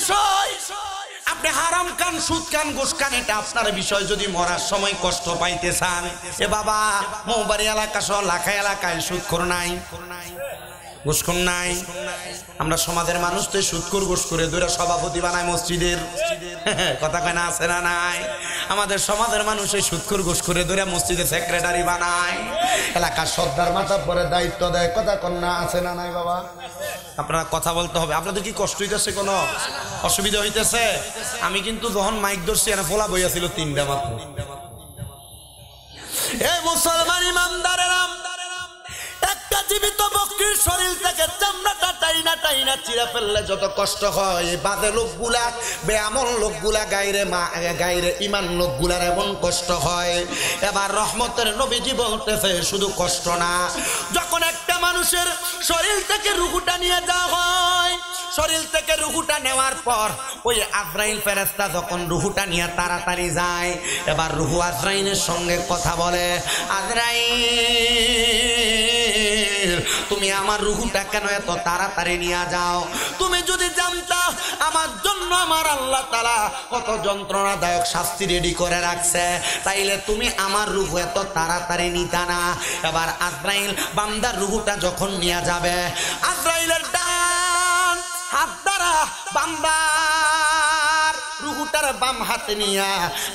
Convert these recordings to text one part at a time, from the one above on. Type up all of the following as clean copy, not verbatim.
বিষয়। আপনি হারাম খান, সুদ খান, ঘুষ খান, এটা আপনার বিষয়। যদি মরার সময় কষ্ট পাইতে চান, এ বাবা মৌবাড়ি এলাকা সহ লাখা এলাকায় সুদখোর নাই, ঘুষখোর নাই। আমরা সমাজের মানুষ তো সুদখোর ঘুষখোরে ধরে সভাপতি বানায় মসজিদের, কথা কয় না, আছে না নাই? আমাদের সমাজের মানুষ এই সুদখোর ঘুষখোরে ধরে মসজিদের সেক্রেটারি বানায়, এলাকার সর্দার মাথা পরে দায়িত্ব দেয়, কথা কন না, আছে না নাই বাবা? আপনারা কথা বলতে হবে। আপনাদের কি কষ্ট হইতেছে, কোনো অসুবিধা হইতেছে? আমি কিন্তু যখন মাইক ধরছি এনে ফোলা বইয়াছিল 3টা মাত্র। এই মুসলমান ইমানদারেরা, একটা জীবিত বকরির শরীর থেকে চামড়াটা টাইনা টাইনা চিরা ফেললে যত কষ্ট হয়, বাদে লোকগুলা, বেআমল লোকগুলা, গায়রে ইমান লোকগুলার এমন কষ্ট হয়। এবার রহমতের নবীজি বলতেছে শুধু কষ্ট না, যখন একটা মানুষের শরীর থেকে রুহুটা নিয়ে যাওয়া হয়, শরীর থেকে রুহুটা নেওয়ার পর ওই আজরাইল ফেরেশতা যখন রুহুটা নিয়ে তাড়াতাড়ি যায়, এবার রুহু আজরাইলের সঙ্গে কথা বলে, আজরাইল তুমি আমার রুহুটা কেন এত তাড়াতাড়ি নিয়ে যাও? তুমি যদি জানতা আমার জন্য আমার আল্লাহ তাআলা কত যন্ত্রণাদায়ক শাস্তি রেডি করে রাখছে, তাইলে তুমি আমার রুহু এত তাড়াতাড়ি নিতা না। এবার আজরাইল বান্দার রুহুটা যখন নিয়ে যাবে, আজরাইলের ডান হাত দ্বারা বান্দার রুহুটার বাম হাতে নিয়া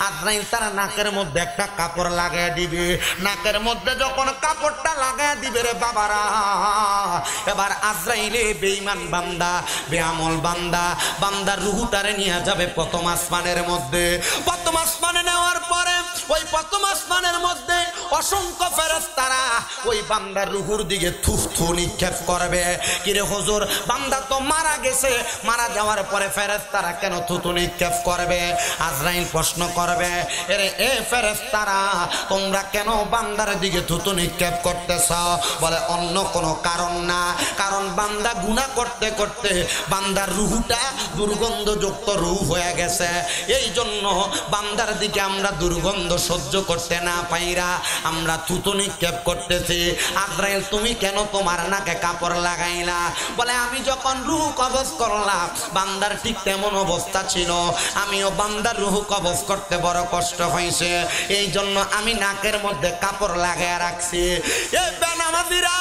আজরাইল তার নাকের মধ্যে একটা কাপড় লাগাই দিবে। নাকের মধ্যে যখন কাপড়টা লাগাই দিবে রে বাবারা, এবার আজরাইলে বেঈমান বান্দা, বেআমল বান্দা, বান্দার রুহুটারে নিয়ে যাবে প্রথম আসমানের মধ্যে। প্রথম আসমানে নেওয়ার পরে ওই প্রথম আসমানের মধ্যে অসংখ্য ফেরেশতারা ওই বান্দার রুহুর দিকে থু থু নিক্ষেপ করবে। কিরে হুজুর, বান্দা তো মারা গেছে, মারা যাওয়ার পরে ফেরেশতারা কেন থুতু নিক্ষেপ করবে? আজরাইল প্রশ্ন করবে, এরে এ ফেরেশতারা তোমরা কেন বান্দার দিকে থুতু নিক্ষেপ করতেছ? বলে অন্য কোনো কারণ না, কারণ বান্দা গুনাহ করতে করতে বান্দার রুহুটা দুর্গন্ধযুক্ত রূহ হয়ে গেছে, এই জন্য বান্দার দিকে আমরা দুর্গন্ধ সহ্য করতে না পাইরা আমরা থুতু নিক্ষেপ করতেছি। আজরাইল তুমি কেন তোমার নাকে কাপড় লাগাইলা? বলে আমি যখন রুহ কবজ করলাম বান্দার ঠিক তেমন অবস্থা ছিল, আমিও বান্দার রুহ কবজ করতে বড় কষ্ট হয়েছে, এই জন্য আমি নাকের মধ্যে কাপড় লাগাইয়া রাখছি। এই বেনামাজিরা,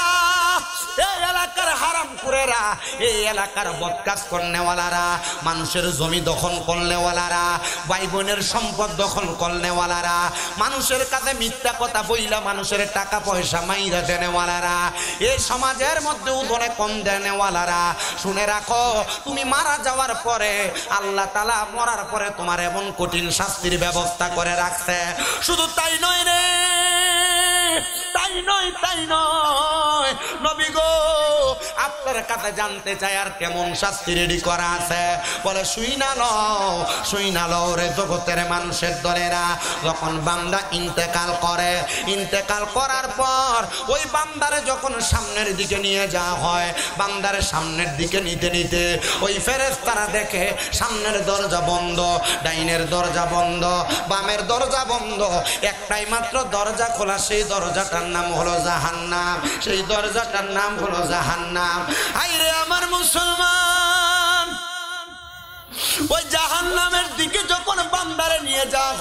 এই এলাকার হারামখোরেরা, এই এলাকার বদকাজ করনেওয়ালারা, মানুষের জমি দখল করনেওয়ালারা, ভাই বোনের সম্পদ দখল করনেওয়ালারা, মানুষের কাছে মিথ্যা কথা বইলা মানুষের টাকা পয়সা মাইরা দেনেওয়ালারা, এই সমাজের মধ্যে উদরে কম দেনেওয়ালারা, শুনে রাখো তুমি মারা যাওয়ার পরে আল্লাহ তাআলা মরার পরে তোমার এমন কঠিন শাস্তির ব্যবস্থা করে রাখছে। শুধু তাই নয় রে, তাই নয়, তাই নয়, নবী গো আপনার কাছে জানতে চাই আর কেমন শাস্তি রেডি করা আছে। বলে শুই না লও রে জগতের মানুষের দলেরা, যখন বান্দা ইন্তেকাল করে, ইন্তেকাল করার পর ওই বান্দারে যখন সামনের দিকে নিয়ে যাওয়া হয়, বান্দারে সামনের দিকে নিতে নিতে ওই ফেরেশতারা দেখে সামনের দরজা বন্ধ, ডাইনের দরজা বন্ধ, বামের দরজা বন্ধ, একটাই মাত্র দরজা খোলা, সেই দরজাটার নাম হলো জাহান্নাম, সেই দরজাটার নাম হলো জাহান্নাম। আইরে আমার মুসলমান, ওই জাহান্নামের দিকে যখন বান্দারে নিয়ে যাওয়া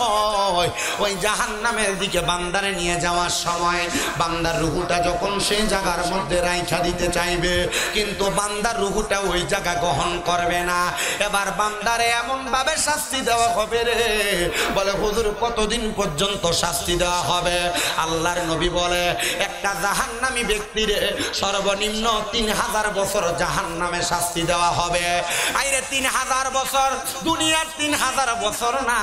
হয়, ওই জাহান্নামের দিকে বান্দারে নিয়ে যাওয়ার সময় বান্দার রুহুটা যখন সেই জায়গার মধ্যে রাইখা দিতে চাইবে, কিন্তু বান্দার রুহুটা ওই জায়গা গ্রহণ করবে না। এবার বান্দারে এমন ভাবে শাস্তি দেওয়া হবে রে, বলে হুজুর কতদিন পর্যন্ত শাস্তি দেওয়া হবে? আল্লাহর নবী বলে একটা জাহান্নামী ব্যক্তিরে সর্বনিম্ন 3000 বছর জাহান্নামে শাস্তি দেওয়া হবে। আইরে 3000 বছর, দুনিয়ার 3000 বছর না,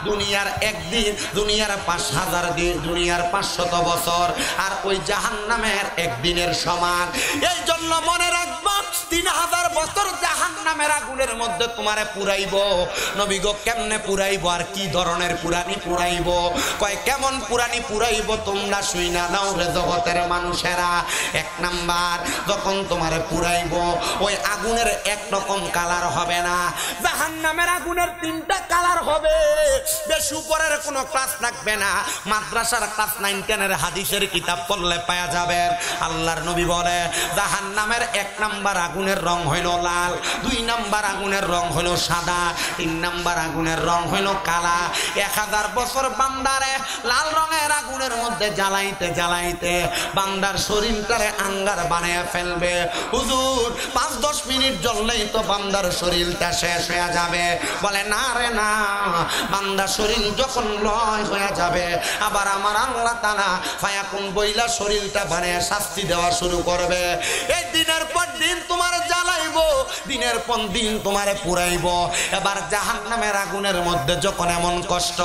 দুনিয়ার একদিন, দুনিয়ার 5000 দিন, দুনিয়ার 500 বছর আর ওই জাহান্নামের একদিনের সমান। এই জন্য মনে রাখবো 3000 বছর জাহান্নামের আগুনের মধ্যে তোমারে পুরাইব। নবী গো কেমনে পুরাইব আর কি ধরনের পুরানি পুরাইব? কয় কেমন পুরানি পুরাইব তোমরা শুই না নাও রে জগতের মানুষেরা। 1 নাম্বার, যখন তোমারে পুরাইব ওই আগুনের একরকম কালার হবে না, জাহান্নামের আগুনের 3টা কালার হবে। বেশি উপরের কোনো ক্লাস থাকবে না, মাদ্রাসার ক্লাস 9, 10 হাদিসের কিতাব পড়লে পাওয়া যাবে। আল্লাহর নবী বলে জাহান্নামের 1 নাম্বার আগুনের রং হইল লাল, 2 নাম্বার আগুনের রং হলো সাদা, 3 নাম্বার আগুনের রং হলো কালা। 1000 বছর বান্দারে লাল রঙের আগুনের মধ্যে জ্বালাইতে জ্বালাইতে বান্দার শরীরটারে আঙ্গার বানায় ফেলবে। হুজুর 5-10 মিনিট জ্বললেই তো বান্দার শরীরটা শেষ হয়ে যাবে। বলে না রে না, বান্দার শরীর যখন লয় হয়ে যাবে আবার আমার আল্লাহ তাআলা ফায়াকুন বইলা শরীরটা বানায় শাস্তি দেওয়া শুরু করবে। এই দিনের পর দিন তোমার জ্বালাইবো, দিনের পর দিন তোমারে পুরাইবো। এবার জাহান্নামের আগুনের মধ্যে যখন এমন কষ্ট,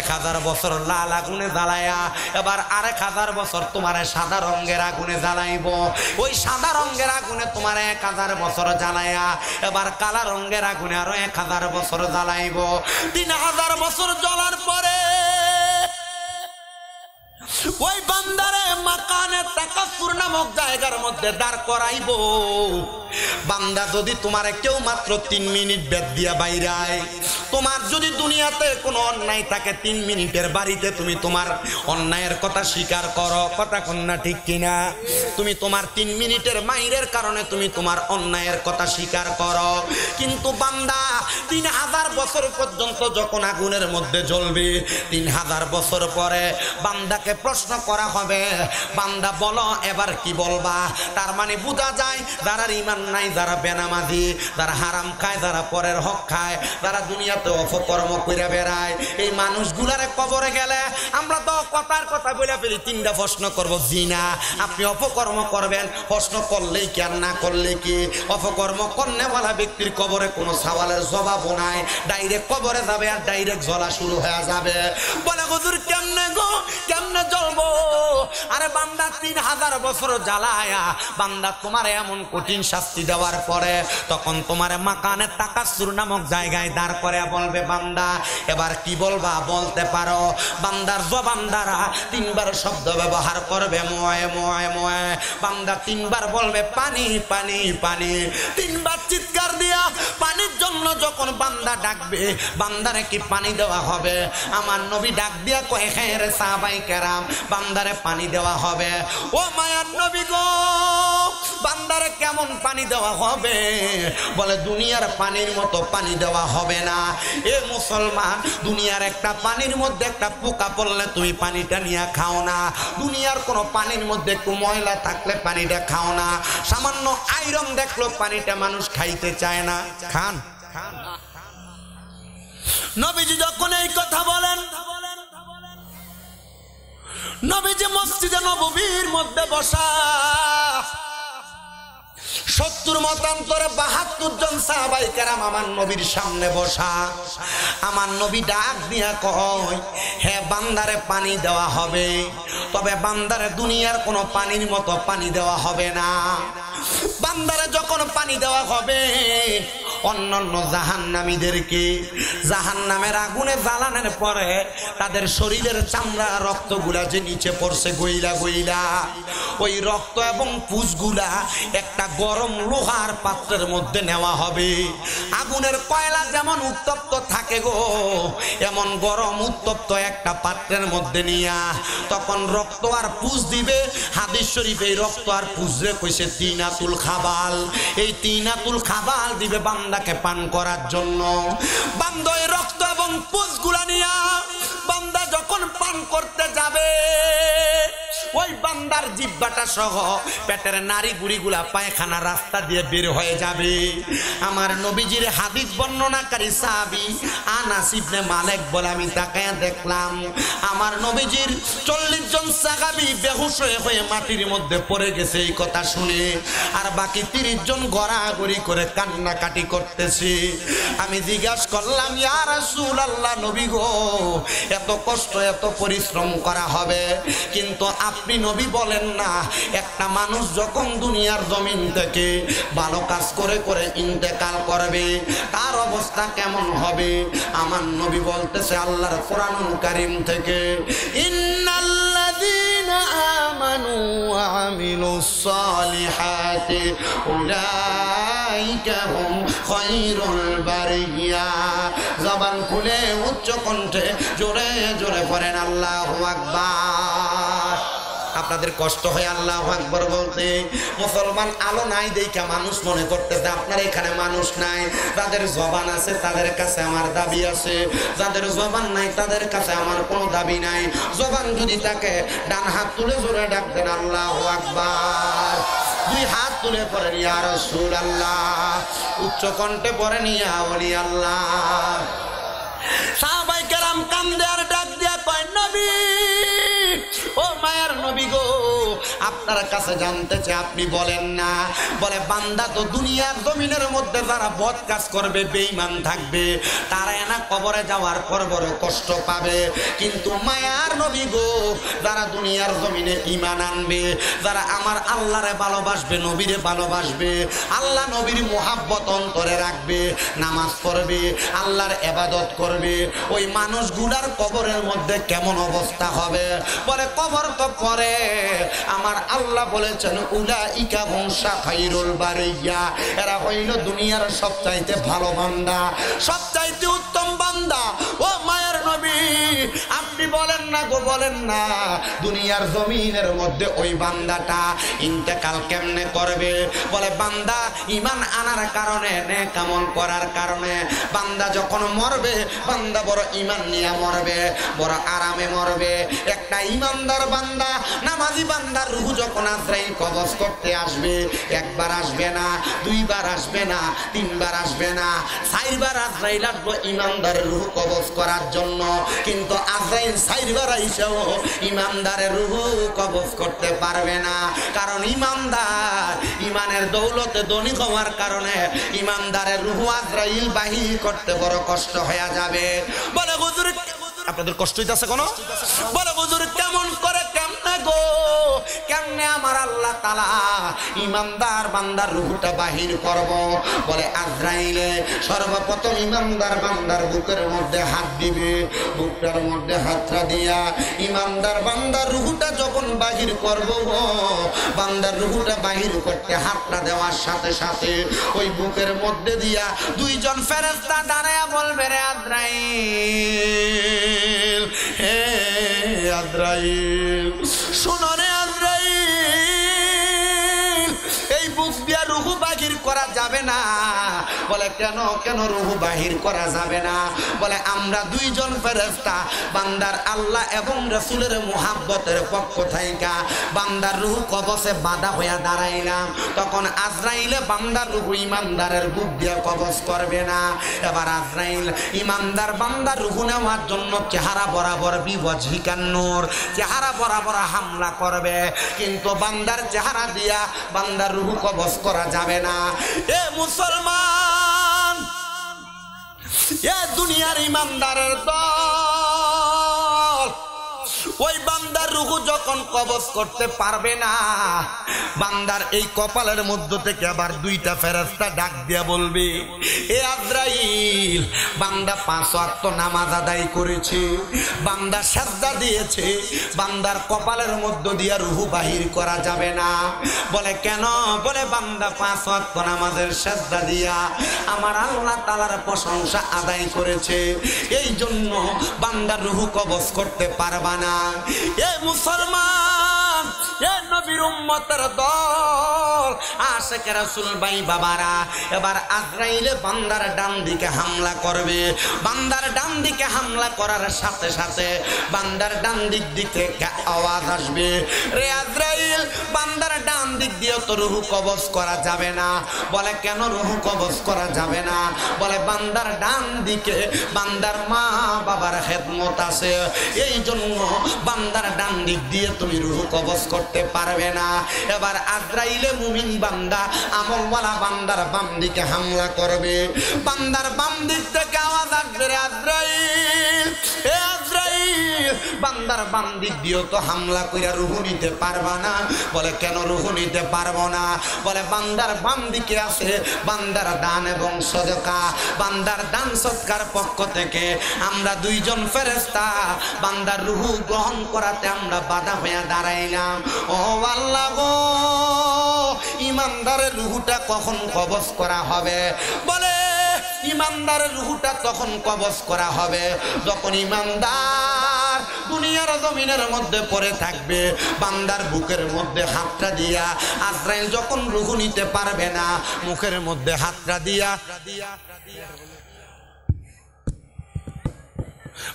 1000 বছর লাল আগুনে জ্বালায়া এবার 1000 বছর তোমারে সাদা রঙের আগুনে জ্বালাইবো। ওই সাদা রঙের আগুনে তোমার 1000 বছর জ্বালায়া এবার কালা রঙের আগুনে আরো 1000 বছর জ্বালাইবো। 3000 বছর জ্বলার পরে ওই বান্দারে মাকানে তাকাসুর নামক জায়গার মধ্যে দাঁড় করাইবো। বান্দা যদি তোমারে কেউ মাত্র 3 মিনিট বেদ দিয়া বাইরায়, তোমার যদি দুনিয়াতে কোনো অন্যায় থাকে 3 মিনিটের বাড়িতে তুমি তোমার অন্যায়ের কথা স্বীকার করো, কথা কন্যা ঠিক কিনা? তুমি তোমার 3 মিনিটের মাইরের কারণে তুমি তোমার অন্যায়ের কথা স্বীকার করো। কিন্তু বান্দা 3000 বছর পর্যন্ত যখন আগুনের মধ্যে জ্বলবে, 3000 বছর পরে বান্দাকে প্রশ্ন করা হবে, বান্দা বলো এবার কি বলবা? তার মানে বোঝা যায় যারা ঈমান নাই, যারা বেনামাজি, যারা হারাম খায়, যারা পরের হক খায়, যারা দুনিয়াতে অপকর্ম করে বেড়ায়, এই মানুষগুলারে কবরে গেলে আমরা তো কথার কথা বলে ফেলি। 3টা প্রশ্ন করব, জিনা আপনি অপকর্ম করবেন, প্রশ্ন করলেই কি আর না করলে কি? অপকর্ম করনেওয়ালা ব্যক্তির কবরে কোনো সওয়ালের জবাবও নাই, ডাইরেক্ট কবরে যাবে আর ডাইরেক্ট জ্বলা শুরু হয়ে যাবে। বলে হুজুর কেমনে গো, কেমনে জ্বলবো? আরে বান্দা 3000 বছর জ্বালায়া বান্দা তোমার এমন কঠিন শাস্তি দেওয়ার পরে তখন তোমার মাকানে তাকাসুর নামক জায়গায় দাঁড় করে বলবে, বান্দা এবার কি বলবা বলতে পারো? বান্দার জবান দ্বারা 3বার শব্দ ব্যবহার করবে, মোয়ে মোয়ে মোয়ে। বান্দা 3বার বলবে পানি পানি পানি। 3বার চিৎকার দিয়া পানির জন্য যখন বান্দা ডাকবে, বান্দারে কি পানি দেওয়া হবে? আমার নবী ডাক দিয়া কয়ে, হ্যাঁ রে সাহাবায়ে কেরাম, বান্দারে পানি দেওয়া হবে। ও মায়ার নবী গো, বান্দারে কেমন পানি দেওয়া হবে? বলে দুনিয়ার পানির মতো পানি দেওয়া হবে না। এ মুসলমান, দুনিয়ার একটা পানির মধ্যে একটা পোকা পড়লে তুমি পানিটা নিয়ে খাও না। দুনিয়ার কোনো পানির মধ্যে একটু ময়লা থাকলে পানিটা খাও না। সামান্য আয়রন দেখলো পানিটা মানুষ খাইতে চায় না। খান? নবীজি যখন এই কথা বলেন, নবীজি মসজিদে নববীর মধ্যে বসা 70 মতান্তরে 72 জন সাহাবায়ে কেরাম আমার নবীর সামনে বসা। আমার নবী ডাক দিয়া কয়, হ্যাঁ বান্দারে পানি দেওয়া হবে, তবে বান্দারে দুনিয়ার কোনো পানির মতো পানি দেওয়া হবে না। বান্দারে যখন পানি দেওয়া হবে, অন্যান্য জাহান্নামীদেরকে জাহান্নামের আগুনে জ্বালানোর পরে তাদের শরীরের চামড়া রক্তগুলা যে নিচে পড়ছে গইলা গইলা, ওই রক্ত এবং পুঁজগুলা একটা গরম লোহার পাত্রের মধ্যে নেওয়া হবে। আগুনের কয়লা যেমন উত্তপ্ত থাকে গো, এমন গরম উত্তপ্ত একটা পাত্রের মধ্যে নিয়া তখন রক্ত আর পুঁজ দিবে। হাদিস শরীফে এই রক্ত আর পুঁজরে কইছে তিনাতুল খাবাল। এই তিনাতুল খাবাল দিবে বান্দাকে পান করার জন্য। বান্দা এই রক্ত এবং পুঁজগুলা নিয়া বান্দা যখন পান করতে যাবে, ওই বান্দার জিহ্বাটা সহ পেটের নাড়ি গুড়িগুলা পায়খানা রাস্তা দিয়ে বের হয়ে যাবে। আমার নবীজির হাদিস বর্ণনাকারী সাহাবী আনাস ইবনে মালিক বলে, আমি তাকায়া দেখলাম আমার নবীজির 40 জন সাহাবী বেহুশ হয়ে মাটির মধ্যে পড়ে গেছে এই কথা শুনে, আর বাকি 30 জন গড়াগড়ি করে কান্নাকাটি করতেছে। আমি জিজ্ঞাসা করলাম, ইয়া রাসূলুল্লাহ, নবী গো, এত কষ্ট এত পরিশ্রম করা হবে, কিন্তু আপনি নবী বলেন না একটা মানুষ যখন দুনিয়ার জমিন থেকে ভালো কাজ করে করে ইন্তেকাল করবে তার অবস্থা কেমন হবে? আমার নবী বলতেছে আল্লাহর কোরআনুল কারীম থেকে, ইন্নাল্লাযীনা আমানু ওয়া আমিলুস সালিহাতি উলাইকা হুম খায়রুল বারিয়া। জবান খুলে উচ্চ কণ্ঠে জোরে জোরে পড়েন আল্লাহু আকবার। আপনাদের কষ্ট হয় আল্লাহু আকবার বলতে? মুসলমান আলো নাই দেখা মানুষ মনে করতেছে আপনার এখানে মানুষ নাই। যাদের জবান আছে তাদের কাছে আমার দাবি আছে, যাদের জবান নাই তাদের কাছে আমার কোনো দাবি নাই। জবান যদি থাকে ডান হাত তুলে জোরে ডাক দেন আল্লাহু আকবার। দুই হাত তুলে পড়েন ইয়া রাসূলুল্লাহ, উচ্চ কণ্ঠে পড়েন ইয়া ওলি আল্লাহ। সাহাবায়ে কেরাম কান্দে আর ডাক দিয়া কয় নবী, ও মায়ার নবী গো, আপনার কাছে জানতে চাই আপনি বলেন না। বলে বান্দা তো দুনিয়ার জমিনের মধ্যে যারা বদ কাজ করবে, বেঈমান থাকবে, তারা না কবরে যাওয়ার পর বড় কষ্ট পাবে। কিন্তু মায়ার নবী গো, যারা দুনিয়ার জমিনে ঈমান আনবে, যারা আমার আল্লাহরে ভালোবাসবে, নবীরে ভালোবাসবে, আল্লাহ নবীর মুহাব্বত অন্তরে রাখবে, নামাজ পড়বে, আল্লাহর ইবাদত করবে, ওই মানুষগুলার কবরের মধ্যে কেমন অবস্থা হবে? বলে কবর তো পরে আমার আল্লাহ বলেছেন উলাইকা হুম শাফাইরুল বারিয়া, এরা হইল দুনিয়ার সবচাইতে ভালো বান্দা, সবচাইতে উত্তম বান্দা। ও মায়ের নবী, আপনি বলেন না গো, বলেন না দুনিয়ার জমিনের মধ্যে ওই বান্দাটা ইন্তেকাল কেমনে করবে? বলে বান্দা ঈমান আনার কারণে, নেক আমল করার কারণে বান্দা যখন মরবে, বান্দা বড় ঈমান নিয়ে মরবে, বড় আরামে মরবে। একটা ঈমানদার বান্দা, নামাজি বান্দার রূহ যখন আজরাইল কবজ করতে আসবে, একবার আসবে না, দুইবার আসবে না, তিনবার আসবে না, চারবার আজরাইল আসবে ঈমানদারের রূহ কবজ করার জন্য। কিন্তু আজরাইল চারবার আইসেও ঈমানদারের রূহ কবজ করতে পারবে না। কারণ ঈমানদার ঈমানের দৌলতে ধনী হওয়ার কারণে ঈমানদারের রূহ আজরাইল বাহির করতে বড় কষ্ট হয়ে যাবে। বলে হুজুর, আপনাদের কষ্ট হইতাছে কোন? বলে হুজুর কেমন করে, কেমনে গো, কেমনে আমার আল্লাহ তাআলা ঈমানদার বান্দার রূহটা বাহির করব? বলে আজরাইলে সর্বপ্রথম ঈমানদার বান্দার বুকের মধ্যে হাত দিবে, বুকটার মধ্যে হাতটা দিয়া ঈমানদার বান্দার রূহটা যখন বাহির করব, বান্দার রূহটা বাহির করতে হাতটা দেওয়ার সাথে সাথে ওই বুকের মধ্যে দিয়া দুইজন ফেরেশতা দাঁড়ায়া বলবে, রে আজরাইল, হে আজরাইল, শোনো রে আজরাইল, এই বুক দিয়া রূহ বাহির করা যাবে না। বলে কেন, কেন রূহ বাহির করা যাবে না? বলে আমরা দুইজন ফেরেশতা বান্দার আল্লাহ এবং রাসূলের মুহাব্বতের পক্ষ থেকে বান্দার রূহ কবজে বাধা হইয়া দাঁড়াইলাম, তখন আজরাইলে বান্দার রূহ ঈমানদারের বুক দিয়া কবজ করবে না। এবার আজরাইল ঈমানদার বান্দার রূহ নেওয়ার জন্য চেহারা বরাবর বিওয়াজহিকান নূর, চেহারা বরাবর হামলা করবে, কিন্তু বান্দার চেহারা দিয়া বান্দার রূহ কবজ করা যাবে না। এ মুসলমান, এ দুনিয়ার ঈমানদারের দল, ওই বান্দার রূহ যখন কবজ করতে পারবে না, বান্দার এই কপালের মধ্য থেকে আবার দুইটা ফেরেশতা ডাক দিয়া বলবে, এ আজরাইল, বান্দা 5 ওয়াক্ত নামাজ আদায় করেছে, বান্দা সাজদা দিয়েছে, বান্দার কপালের মধ্য দিয়া রূহ বাহির করা যাবে না। বলে কেন? বলে বান্দা 5 ওয়াক্ত নামাজের সাজদা দিয়া আমার আল্লাহ তাআলার প্রশংসা আদায় করেছে, এই জন্য বান্দার রূহ কবজ করতে পারবা না। এ মুসলমান, এ নবীর উম্মতের দল, আশিক রাসূল ভাই বাবারা, এবার আজরাইলে বান্দার ডান দিকে হামলা করবে। বান্দার ডান দিকে হামলা করার সাথে সাথে বান্দার ডান দিক থেকে আওয়াজ আসবে, রে আজরাইল, বান্দার ডান দিক দিয়ে তো রূহ কবজ করা যাবে না। বলে কেন রূহ কবজ করা যাবে না? বলে বান্দার ডান দিকে বান্দার মা বাবার খেদমত আছে, এই জন্য বান্দার ডান দিক দিয়ে তুমি রূহ কবজ করতে পারবে না। এবার আজরাইলে মুমিন বান্দা, আমলওয়ালা বান্দার বাম দিকে হামলা করবে। বান্দার বাম দিক থেকে আওয়াজ আসবে, রে আজরাইল, হে আজরাইল, বান্দার বাম দিক দিয়েও তো হামলা কইরা রূহ নিতে পারবা না। বলে কেন রূহ নিতে পারবো না? বলে বান্দার বাম দিকে আছে বান্দার দান এবং সদকা, বান্দার দান সদকার পক্ষ থেকে আমরা দুইজন ফেরেশতা বান্দার রূহ গ্রহণ করাতে আমরা বাধা হয়ে দাঁড়াইলাম। ও আল্লাহ গো, ঈমানদারের রূহটা কখন কবজ করা হবে? বলে ঈমানদারের রূহটা তখন কবজ করা হবে যখন ঈমানদার দুনিয়ার জমিনের মধ্যে পড়ে থাকবে। বান্দার বুকের মধ্যে হাতটা দিয়া আজরাইল যখন রূহ নিতে পারবে না, মুখের মধ্যে হাতটা দিয়া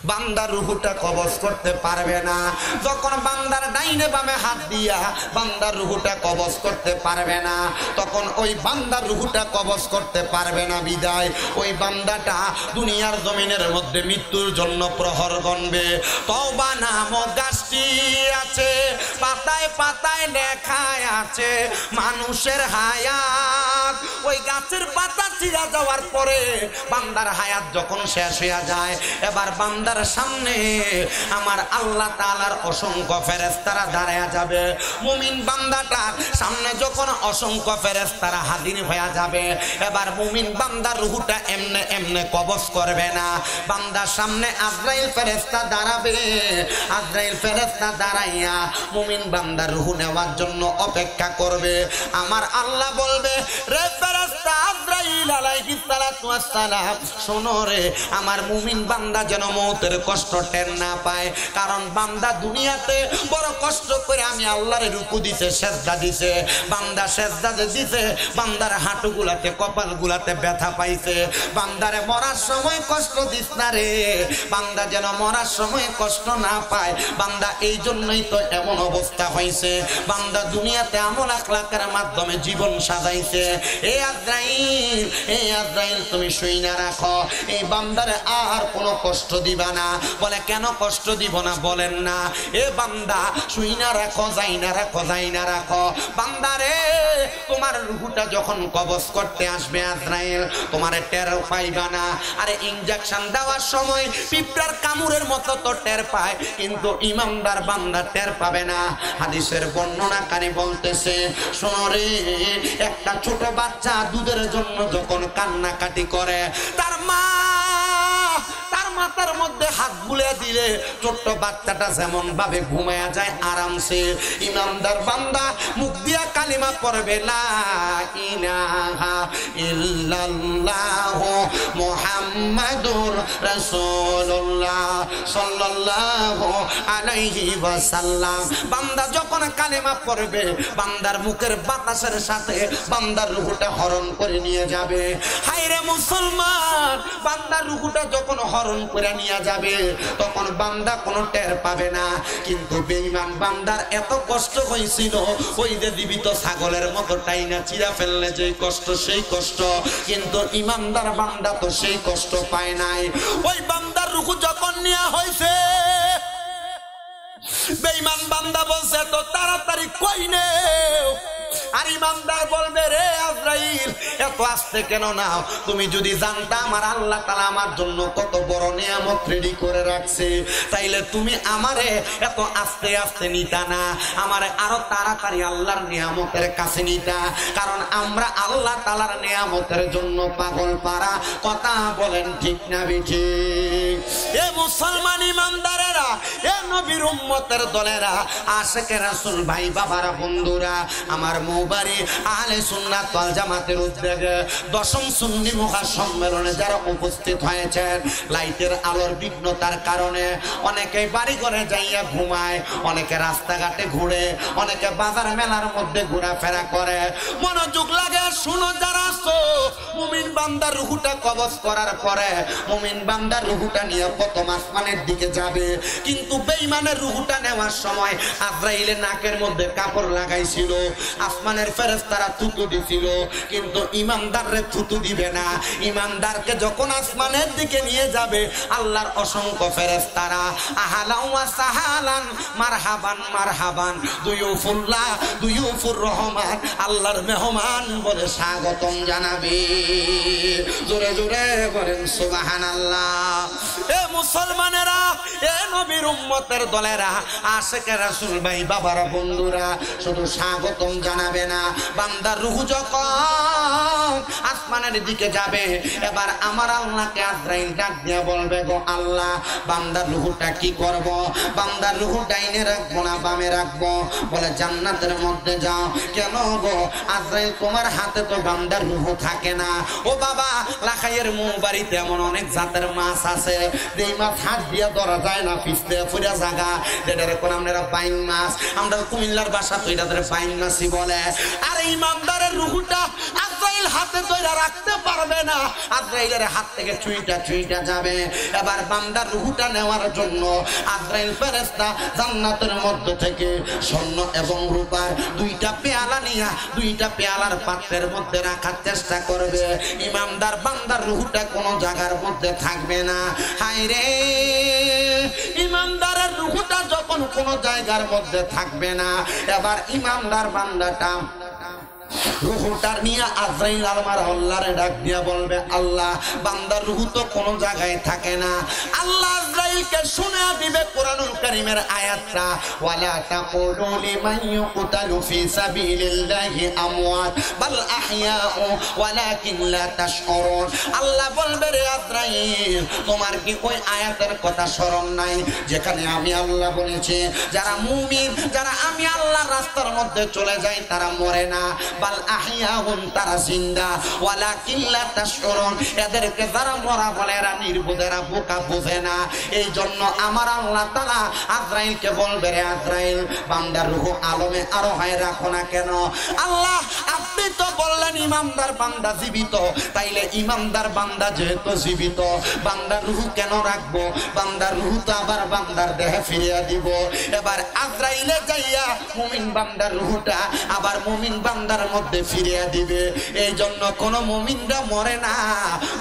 বান্দার রুহুটা কবজ করতে পারবে না। যখন বান্দার ডাইনে বামে হাত দিয়া বান্দার রুহুটা কবজ করতে পারবে না, তখন ওই বান্দার রুহুটা কবজ করতে পারবে না বিদায় ওই বান্দাটা দুনিয়ার জমিনের মধ্যে মৃত্যুর জন্য প্রহর গণবে। তওবা নামক গাছটি আছে, পাতায় পাতায় লেখা আছে মানুষের হায়াত। ওই গাছের পাতা ছিঁড়া যাওয়ার পরে বান্দার হায়াত যখন শেষ হয়ে যায়, এবার বান্দার সামনে আমার আল্লাহ তাআলার অসংখ্য ফেরেশতারা দাঁড়ায়া যাবে। মুমিন বান্দাটার সামনে যখন অসংখ্য ফেরেশতারা হাজির হয়ে যাবে, এবার মুমিন বান্দার রূহটা এমনে এমনে কবজ করবে না। বান্দার সামনে আজরাইল ফেরেশতা দাঁড়াবে। আজরাইল ফেরেশতা দাঁড়াইয়া মুমিন বান্দার রূহ নেওয়ার জন্য অপেক্ষা করবে। আমার আল্লাহ বলবে, রে ফেরেশতা আজরাইল আলাইহিস সালাতু ওয়াস সালাম, শোনো রে, আমার মুমিন বান্দা যেন মৌতের কষ্ট টের না পায়। কারণ বান্দা দুনিয়াতে বড় কষ্ট করে আমি আল্লাহরে রুকু দিছে, সেজদা দিছে। বান্দা সেজদা দিছে, বান্দার হাঁটুগুলাতে কপালগুলাতে ব্যথা পাইছে। বান্দারে মরার সময় কষ্ট দিস না রে, বান্দা যেন মরার সময় কষ্ট না পায়। বান্দা এই জন্যই তো এমন অবস্থা হয়েছে। বান্দা দুনিয়াতে আমল আখলাকের মাধ্যমে জীবন সাজাইছে। এই আজরাইল, এই আজরাইল তুমি শুইনা রাখো, এই বান্দারে আর কোনো কষ্ট দিবা না। বলে কেন কষ্ট দিব না বলেন না? এ বান্দা শুইনা রাখো, যাই না রাখো, যাই না রাখো। বান্দারে তোমার রূহটা যখন কবজ করতে আসবে আজরাইল, তোমার টের পাইবা না। আরে ইনজেকশন দেওয়ার সময় পিঁপড়ার কামড়ের মতো তো টের পায়, কিন্তু ইমানদার বান্দা টের পাবে না। হাদিসের বর্ণনাকারী বলতেছে, শোনো রে, একটা ছোট বাচ্চা দুধের জন্য যখন কান্নাকাটি করে, তার মা তার মাথার মধ্যে হাত বুলিয়ে দিলে ছোট্ট বাচ্চাটা যেমন ভাবে ঘুমায়া যায় আরামসে, ইমানদার বান্দা মুখ দিয়া কালিমা পড়বে, লা ইলাহা ইল্লাল্লাহু মুহাম্মাদুর রাসূলুল্লাহ সাল্লাল্লাহু আলাইহি ওয়াসাল্লাম। বান্দা যখন কালিমা পড়বে, বান্দার মুখের বাতাসের সাথে বান্দার রূহটা হরণ করে নিয়ে যাবে। হায়রে মুসলমান, বান্দার রূহটা যখন হরণ করে নিয়ে যাবে, তখন বান্দা কোনো টের পাবে না। কিন্তু বেঈমান বান্দার এত কষ্ট হয়েছিল, ওই যে জীবিত ছাগলের মতো টাইনা চিরা ফেললে যে কষ্ট, সেই কষ্ট। কিন্তু ইমানদার বান্দা তো সেই কষ্ট পায় নাই। ওই বান্দার রূহ যখন নেওয়া হয়েছে, বেঈমান বান্দা বলছে তো তাড়াতাড়ি কই নে। আর ইমানদার বলবে, রে আজরাইল, এত আস্তে কেন নাও? তুমি যদি জানতা আমার আল্লাহ তাআলা আমার জন্য কত বড় নিয়ামত রেডি করে রাখছে, তাইলে তুমি আমারে এত আস্তে আস্তে নিতা না, আমারে আরো তাড়াতাড়ি আল্লাহর নিয়ামতের কাছে নিতা। কারণ আমরা আল্লাহ তাআলার নিয়ামতের জন্য পাগল পারা। কথা বলেন ঠিক না বেঠিক? এ মুসলমান ইমানদারেরা, এ নবীর উম্মতের দলেরা, আশিকে রাসূল ভাই বাবারা, বন্ধুরা, আমার মুবারি আহলে সুন্নাত ওয়াল জামাতের উদ্যোগে 10ম সুন্নি মহাসম্মেলনে যারা উপস্থিত হয়েছেন, লাইটের আলোর বিঘ্নতার কারণে অনেকেই বাড়ি ঘরে যাইয়া ঘুমায়, অনেকে রাস্তাঘাটে ঘুরে, অনেকে বাজার মেলার মধ্যে ঘোরাফেরা করে। মনোযোগ লাগে শুনো যারা আছো, মুমিন বান্দার রূহটা কবজ করার পরে মুমিন বান্দার রূহটা নিয়ে প্রথম আসমানের দিকে যাবে। কিন্তু বেঈমানের রূহটা নেওয়ার সময় আজরাইলের নাকের মধ্যে কাপড় লাগাইছিল, আসমানের ফেরেশতারা থুতু দিছিল, কিন্তু ইমানদাররে থুতু দিবে না। ইমানদারকে যখন আসমানের দিকে নিয়ে যাবে, আল্লাহর অসংখ্য ফেরেশতারা আহলান ওয়া সাহালান, মারহাবান মারহাবান, দুয়ুফুল্লাহ দুয়ুফুর রহমান, আল্লাহর মেহমান বলে স্বাগতম জানাবে। জোরে জোরে বলেন সুবহানাল্লাহ। এ মুসলমানেরা, এ নবীর উম্মতের দলেরা, আশিকে রাসূল ভাই বাবারা, বন্ধুরা, শুধু স্বাগতম জানাবে না, বান্দার রূহ যখন আসমানের দিকে যাবে। এবার আমার আল্লাহকে আজরাইল ডাক দিয়ে বলবে, গো আল্লাহ, বান্দার রূহটা কি করব? বান্দার রূহ ডাইনে রাখবো না বামে রাখবো? বলে জান্নাতের মধ্যে যাও। কেন গো আজরাইল, তোমার হাতে তো বান্দার রূহ থাকে না। ও বাবা, লাখাইয়ের বাড়িতে এমন অনেক জাতের মাছ আছে, যেই মাছ হাত দিয়ে ধরা যায় না, পিছতে ফুরা জায়গা, যেটা এখন আমরা বাইন মাছ, আমরা কুমিল্লার ভাষা তো এটা বাইন মাছই বলে। আর ইমানদারের রূহটা আজরাইল হাতে ধরে রাখতে পারবে না, আজরাইলের হাত থেকে চুইটা চুইটা যাবে। এবার বান্দার রূহটা নেওয়ার জন্য আজরাইল ফেরেশতা জান্নাতের মধ্য থেকে স্বর্ণ এবং রূপার দুইটা পেয়ালা নিয়ে দুইটা পেয়ালার পাত্রের মধ্যে রাখার চেষ্টা করবে। ইমানদার বান্দার রূহটা কোনো জায়গার মধ্যে থাকবে না। হায় রে, ইমানদারের রূহটা যখন কোনো জায়গার মধ্যে থাকবে না, এবার ইমানদার বান্দাটা রূহটার নিয়ে আজরাইল আল্লাহরে ডাক দিয়া বলবে, আল্লাহ, বান্দার রূহ তো কোনো জায়গায় থাকে না। আল্লাহ আজরাইলকে শুনে দিবে কোরআনুল কারীমের আয়াতটা, ওয়ালা তাকুলু লিমান ইউকতালু ফি সাবিলিল্লাহি আমওয়াত বাল আহইয়াউ ওয়ালাকিন লা তাশউরুন। আল্লাহ বলবে, রে আজরাইল, তোমার কি ওই আয়াতের কথা স্মরণ নাই যেখানে আমি আল্লাহ বলেছি যারা মুমিন, যারা আমি আল্লাহর রাস্তার মধ্যে চলে যায় তারা মরে না, বাল আহইয়াহুন, তারা জিন্দা, ওয়ালাকিন লা তাশউরুন, এদেরকে যারা মরা বলে এরা নির্বোধেরা, বোকা, বোঝে না। এই জন্য আমার আল্লাহ তাআলা আজরাইলকে বলবে, রে আজরাইল, বান্দার রূহ আলমে আরো হয় রাখো না কেন? আল্লাহ, আপনি তো বললেন ইমানদার বান্দা জীবিত, তাইলে ইমানদার বান্দা যেহেতু জীবিত, বান্দার রূহ কেন রাখবো? বান্দার রূহ তো আবার বান্দার দেহে ফিরিয়ে দিব। এবার আজরাইলে যাইয়া মুমিন বান্দার রূহটা আবার মুমিন বান্দার মধ্যে ফিরিয়ে দিবে। এই জন্য কোন মুমিনরা মরে না,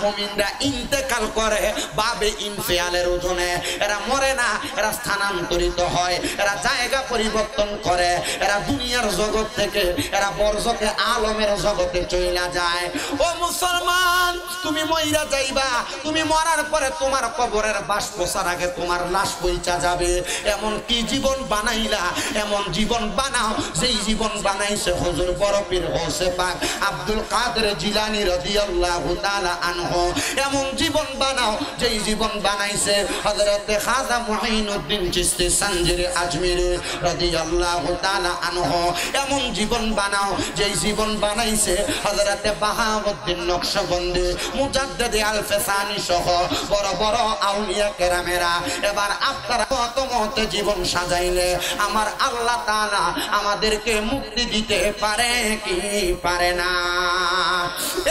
মুমিনরা ইন্তেকাল করে বাবে ইনফিয়ালের ওজনে। এরা মরে না, এরা স্থানান্তরিত হয়, এরা জায়গা পরিবর্তন করে, এরা দুনিয়ার জগৎ থেকে এরা বরজকে আলমের জগতে চলে যায়। ও মুসলমান, তুমি মইরা যাইবা, তুমি মরার পরে তোমার কবরের বাস পোষার আগে তোমার লাশ পৌঁছা যাবে। এমন কি জীবন বানাইলা, এমন জীবন বানাও যেই জীবন বানাইছে হুজুর বড় পীর গৌসে পাক আব্দুল কাদের জিলানী রাদিয়াল্লাহু তাআলা আনহু। এমন জীবন বানাও যেই জীবন বানাইছে হযরত খাজা মুঈনুদ্দিন চিশতি সানজিরি আজমিরি রাদিয়াল্লাহু তাআলা আনহু। এমন জীবন বানাও যেই জীবন বানাইছে হযরত বাহাউদ্দিন নকশবন্দি, মুজাদ্দিদ আল-ফিসানি সহ বড় বড় আউলিয়া কেরামেরা। এবার আপনারা কত মতে জীবন সাজাইলে আমার আল্লাহ তাআলা আমাদেরকে মুক্তি দিতে পারে কি পারে না?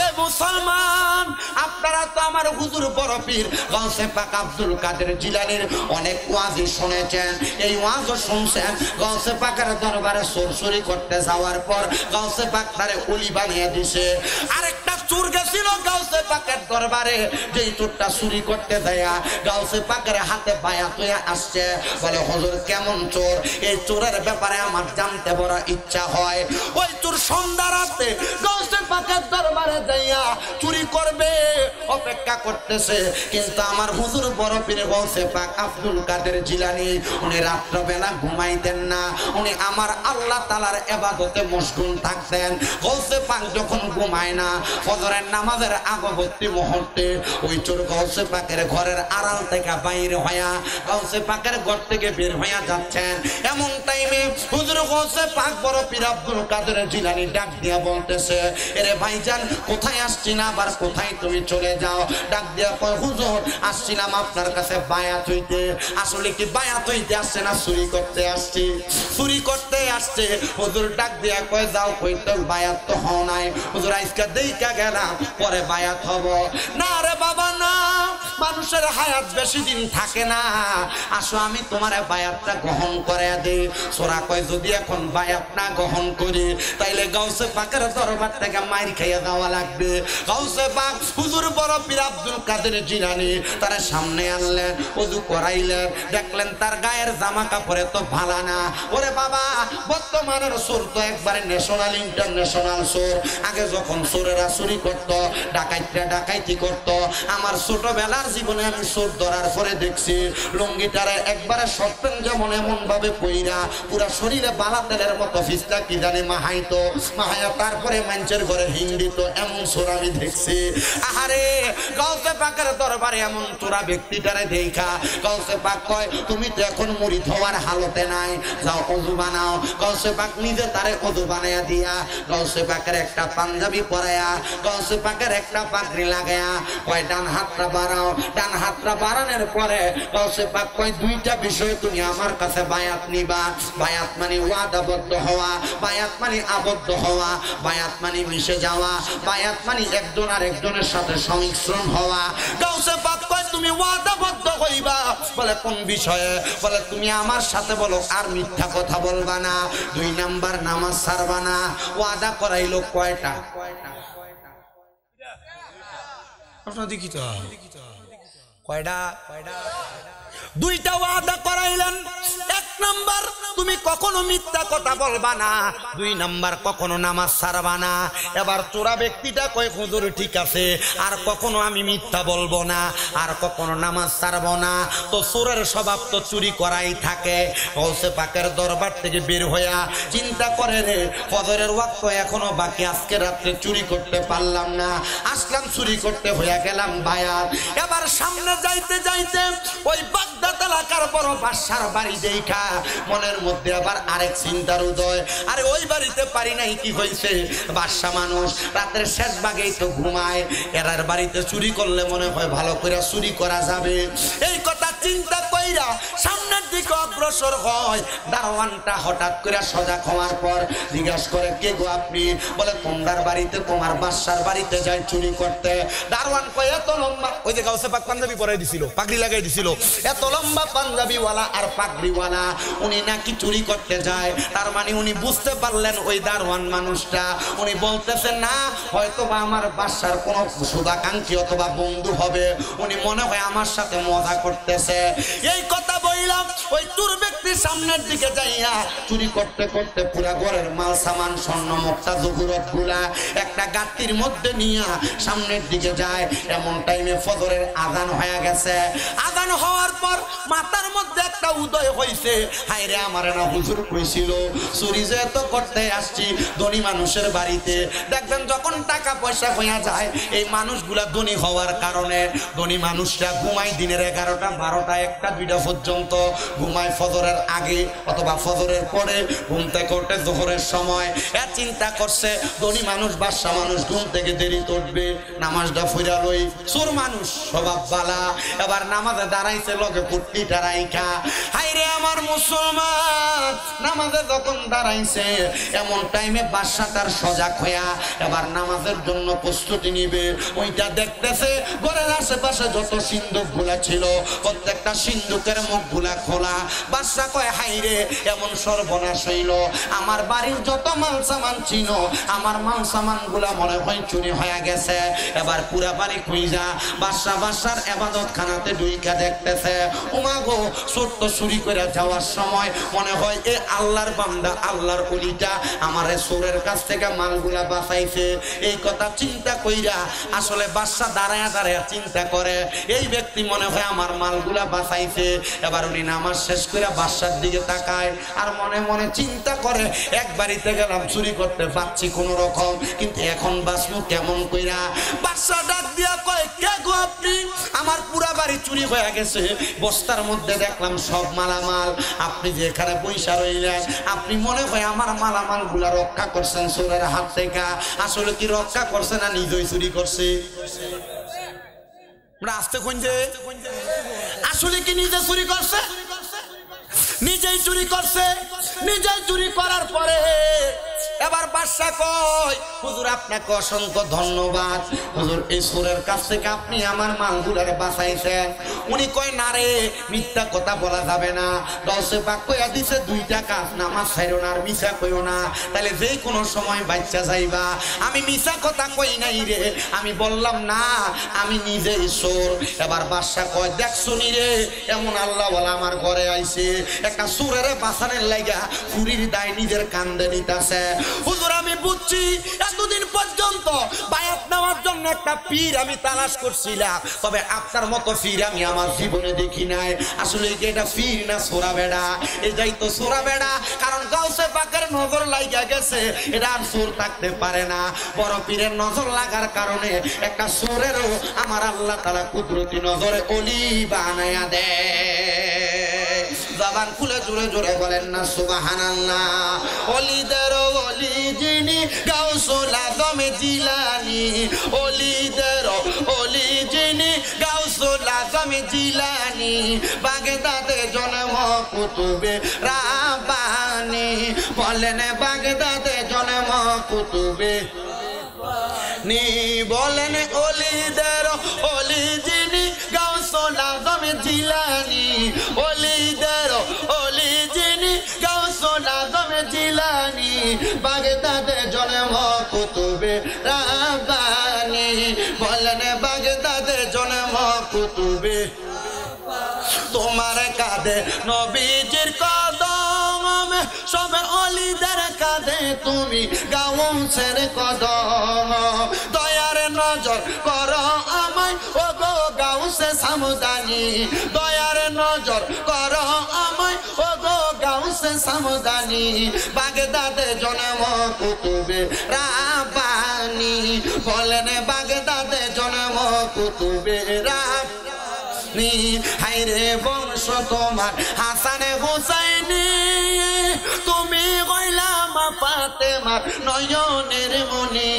এ মুসলমান, আপনারা তো আমার হুজুর বড় পীর গৌসে পাক আব্দুল কাদের জিলানীর অনেক ওয়াজি শুনেছেন। এই ওয়াজও শুনছেন, গৌসে পাকের দরবারে চুরি করতে যাওয়ার পর গৌসে পাক তারে ওলি বানিয়ে দিছে। আরেকটা চোর গেছিল গৌসে পাকের দরবারে, যেই চোরটা চুরি করতে দেয়া গৌসে পাকের হাতে বায়াত হয়ে আসছে। বলে, হুজুর কেমন চোর? এই চোরের ব্যাপারে আমার জানতে বড় ইচ্ছা হয়। ওই চোর সন্ধ্যা রাতে গৌসে পাকের দরবারে যাইয়া চুরি করবে অপেক্ষা করতেছে, কিন্তু আমার হুজুর বড় পীর গৌসে পাক আব্দুল কাদের জিলানী উনি রাত্রবেলা ঘুমাইতেন না, উনি আমার আল্লাহ তাআলার ইবাদতে মশগুল থাকতেন। গৌসে পাক যখন ঘুমায় না, ফজরের নামাজের আগবর্তী মুহূর্তে ওই চোর গৌসে পাকের ঘরের আড়াল থেকে বাইরে হইয়া গৌসে পাকের ঘর থেকে বের হইয়া যাচ্ছেন। এমন টাইমে হুজুর গৌসে পাক বড় পীর আব্দুল কাদের জিলানী ডাক দিয়া বলতেছে, এরে ভাইজান, কোথায় আসছি না আবার কোথায় তুমি চলে যাও? ডাক দিয়া কয়, হুজুর আসছিলাম আপনার কাছে বায়াত হইতে। আসলে কি বায়াত হইতে আসছে না চুরি করতে আসছি? চুরি করতে আসছে। হুজুর ডাক দিয়া কয়, যাও, কইতে বায়াত তো হও নাই। হুজুর আজকে দেইকা গেলাম, পরে বায়াত হব। না রে বাবা না, মানুষের হায়াত বেশি দিন থাকে না, আসো আমি তোমার বায়াতটা গ্রহণ করে দিই। সোরা কয়, যদি এখন বায়াত না গ্রহণ করি তাইলে গাউসে পাকের দরবার থেকে মাইর খাইয়া দেওয়া লাগবে। গাউসে পাক হুজুর বড় পীর আব্দুল কাদের জিলানী তার সামনে আনলেন, ওযু করাইলেন, দেখলেন তার গায়ের জামা কাপড়ে তো ভালো না। ওরে বাবা, বর্তমানের চোর তো একবারে ন্যাশনাল ইন্টারন্যাশনাল চোর। আগে যখন চোরেরা চুরি করতো, ডাকাইতরা ডাকাইতি করতো, আমার ছোটবেলার জীবন জীবনে আমি চোর ধরার পরে দেখছি লুঙ্গিটারে একবারে শর্টেন যেমন এমন ভাবে কইরা পুরা শরীরে বালা তেলের মতো ফিস্তা কি জানি মাহাইতো মাহাইয়া তারপরে মানুষের ঘরে হিন্দিত এমন চোর আমি দেখছি। আহারে গাউসে পাকের দরবারে এমন চোরা ব্যক্তিটারে দেখা গাউসে পাক কয় তুমি তো এখন মুরিদ হওয়ার হালতে নাই, যাও ওযু বানাও। গাউসে পাক নিজে তারে ওযু বানায়া দিয়া গাউসে পাকের একটা পাঞ্জাবি পরায়া গাউসে পাকের একটা পাগড়ি লাগায়া কয় ডান হাতটা বাড়াও। ডান হাতটা বাড়ানোর পরে গাউসে পাক কয় দুইটা বিষয় তুমি আমার কাছে বায়াত নিবা। বায়াত মানে ওয়াদাবদ্ধ হওয়া, বায়াত মানে আবদ্ধ হওয়া, বায়াত মানে মিশে যাওয়া, বায়াত মানে একজন আর একজনের সাথে সংমিশ্রণ হওয়া। গাউসে পাক কয় তুমি ওয়াদাবদ্ধ হইবা। বলে কোন বিষয়ে? বলে তুমি আমার সাথে বলো আর মিথ্যা কথা বলবা না, 2 নাম্বার নামাজ ছাড়বা না। ওয়াদা করাইলো কয়টা? আপনার দেখি তো কয়টা? 2টা ওয়াদা করাইলেন। 1 নাম্বার তুমি কখনো মিথ্যা কথা বলবা না, 2 নাম্বার কখনো নামাজ ছাড়বা না। এবার চোরা ব্যক্তিটা কয় হুজুর ঠিক আছে, আর কখনো আমি মিথ্যা বলবো না, আর কখনো নামাজ ছাড়বো না। তো চোরের স্বভাব তো চুরি করাই থাকে। গাউসে পাকের দরবার থেকে বের হইয়া চিন্তা করে রে ফজরের ওয়াক্ত এখনো বাকি, আজকে রাত্রে চুরি করতে পারলাম না, আসলাম চুরি করতে হইয়া গেলাম বায়াত। এবার সামনে যাইতে যাইতে ওই বাগদাদ এলাকার বড় বাদশার বাড়ি দেখা মনের মধ্যে আবার আরেক চিন্তার উদয়। আরে ওই বাড়িতে পারি নাই, কি হয়েছে? বাদশা মানুষ রাতের শেষ ভাগেই তো ঘুমায়, এরার বাড়িতে চুরি করলে মনে হয় ভালো করে চুরি করা যাবে। এই কথা চিন্তা কইরা সামনের দিকে অগ্রসর হয়। দারোয়ানটা হঠাৎ করে সজাগ হওয়ার পর জিজ্ঞাসা করে কে গো আপনি? বলে তোমার বাড়িতে, তোমার বাদশার বাড়িতে যাই চুরি করতে। দারোয়ান কয় এত লম্বা, ওই যে গাউসে পাক পাঞ্জাবি পরাই দিছিল, পাগড়ি লাগাই দিছিল, এত লম্বা পাঞ্জাবিওয়ালা আর পাগড়িওয়ালা উনি নাকি চুরি করতে যায়। তার মানে উনি বুঝতে পারলেন ওই দারোয়ান মানুষটা, উনি বলতেছেন না হয়তো বা আমার বাদশার কোনো শুভাকাঙ্ক্ষী অথবা বন্ধু হবে, উনি মনে হয় আমার সাথে মজা করতেছে। এই কথা বললাম ওই চোর ব্যক্তির সামনের দিকে যাইয়া চুরি করতে করতে পুরা ঘরের মাল সামান স্বর্ণ মুক্তা জহুরত গুলা একটা গাতির মধ্যে নিয়ে সামনের দিকে যায়। এমন টাইমে ফজরের আযান হয়ে গেছে। আযান হওয়ার পর মাথার মধ্যে একটা উদয় হইছে, হায় রে আমার না হুজুর কইছিল চুরি যে তো করতে আসছি ধনী মানুষের বাড়িতে। দেখবেন যখন টাকা পয়সা হইয়া যায় এই মানুষগুলা ধনী হওয়ার কারণে ধনী মানুষরা ঘুমায় দিনের 11টা 12টা 1টা 2টা পর্যন্ত ঘুমায়, ফজরের আগে অথবা ফজরের পরে, ঘুমতে করতে জোহরের সময়। এ চিন্তা করছে ধনী মানুষ বাদশা মানুষ ঘুম থেকে দেরিতে উঠবে, নামাজটা ফিরা লই। চোর মানুষ স্বভাব বালা, এবার নামাজে দাঁড়াইছে লগে পুট্টিটা রাইখা। হায় রে আমার মুসলমান, নামাজে যখন দাঁড়াইছে এমন টাইমে বাদশা তার সজাগ হইয়া এবার নামাজের জন্য প্রস্তুতি নিবে। ওইটা দেখতেছে ঘরের আশেপাশে যত সিন্ধুক গুলা ছিল প্রত্যেকটা সিন্ধুকের মুখ গুলা খোলা। বাদশা কয় হায় রে এমন সর্বনাশ হইল, আমার বাড়ির যত মাল সামান ছিল আমার মাল সামান গুলা মনে হয় চুরি হয়ে গেছে। এবার পুরা বাড়ি খুঁজা বাদশার ইবাদত খানাতে ঢুইকা দেখতেছে ওমা গো ছোট্ট চুরি করে যাওয়ার সময় মনে হয় এ আল্লাহর বান্দা আল্লাহর ওলিটা আমারে চোরের কাছ থেকে মালগুলা বাঁচাইছে। এই কথা চিন্তা কইরা আসলে বাদশা দাঁড়ায়া দাঁড়ায়া চিন্তা করে এই ব্যক্তি মনে হয় আমার মালগুলা বাঁচাইছে। এবার উনি নামাজ শেষ করে বাদশার দিকে তাকায় আর মনে মনে চিন্তা করে এক বাড়িতে গেলাম চুরি করতে পারছি কোন রকম, কিন্তু এখন বাঁচবো কেমন কইরা? বাদশা ডাক দিয়া কয় কে গো আপনি? আমার পুরা বাড়ি চুরি হয়ে গেছে, বস্তার মধ্যে দেখলাম সব মালামাল, আপনি যে এখানে পয়সা রইলেন আপনি মনে হয় আমার মালামাল গুলা রক্ষা করছেন চোরের হাত থেকে। আসলে কি রক্ষা করছে না নিজেই চুরি করছে? আসতে খুঁজছে আসলে কি নিজে চুরি করছে? নিজেই চুরি করছে। নিজেই চুরি করার পরে এবার বাদশা কয় হুজুর আপনাকে অসংখ্য ধন্যবাদ, হুজুর এই চোরের কাছ থেকে আপনি আমার মালগুলারে বাঁচাইছেন। উনি কয় না রে মিথ্যা কথা বলা যাবে না, গাউসে পাক কইয়া দিছে 2টা কাজ, নামাজ ছাইরো না আর মিছা কইও না, তাহলে যে কোনো সময় বাচ্চা যাইবা। আমি মিছা কথা কই নাই রে, আমি বললাম না আমি নিজেই চোর। এবার বাদশা কয় দেখ শুনি রে এমন আল্লাহ বলা আমার ঘরে আইছে, একটা চোরের বাঁচানোর লাগা চুরির দায় নিজের কান্দে নিতেছে। হুজুর আমি বুঝছি এতদিন পর্যন্ত বায়াত নেওয়ার জন্য একটা পীর আমি তালাশ করছিলাম, তবে আপনার মতো পীর আমি আমার জীবনে দেখি নাই। আসলে কি এটা পীর না সোরা বেড়া? এটাই তো সোরা বেড়া, কারণ গাউসে পাকের নজর লাগা গেছে, এটা আর সুর থাকতে পারে না। বড় পীরের নজর লাগার কারণে একটা সুরেরও আমার আল্লাহ তাআলা কুদরতি নজরে অলি বানায়া দেয়। জবান খুলে জোরে জোরে বলেন না সুবহানাল্লাহ। অলিদের অলি যিনি গাউসুল আজম জিলানী, অলিদের অলি যিনি গাউসুল আজম জিলানী, বাগদাদে জন্ম কুতুবে রাব্বানী। বলেন বাগদাদে জন্ম কুতুবে নি, বলেন অলিদের অলি যিনি গাউসুল আজম জিলানী, অলিদের অলি যিনি গাউসুল আজম জিলানী, বাগদাদে জন্ম কুতুবে রাব্বানী। বলেন বাগদাদে জন্ম কুতুবে। তোমার কাঁধে নবীজির কদম, সব অলিদের কাঁধে তুমি গাউসের কদম। দয়ার নজর করো আমায় ও গো গাউসে সামদানি, দয়ার নজর করো আমায় ও গো গাউসে সামদানি, বাগদাদে জন্ম কুতুবে রাব্বানী। বলেন বাগদাদে জন্ম কুতুবে রাব্বানী। হায়রে বংশ তোমার হাসান হুসাইনি, তুমি হইলা মা ফাতেমার নয়নের মনি।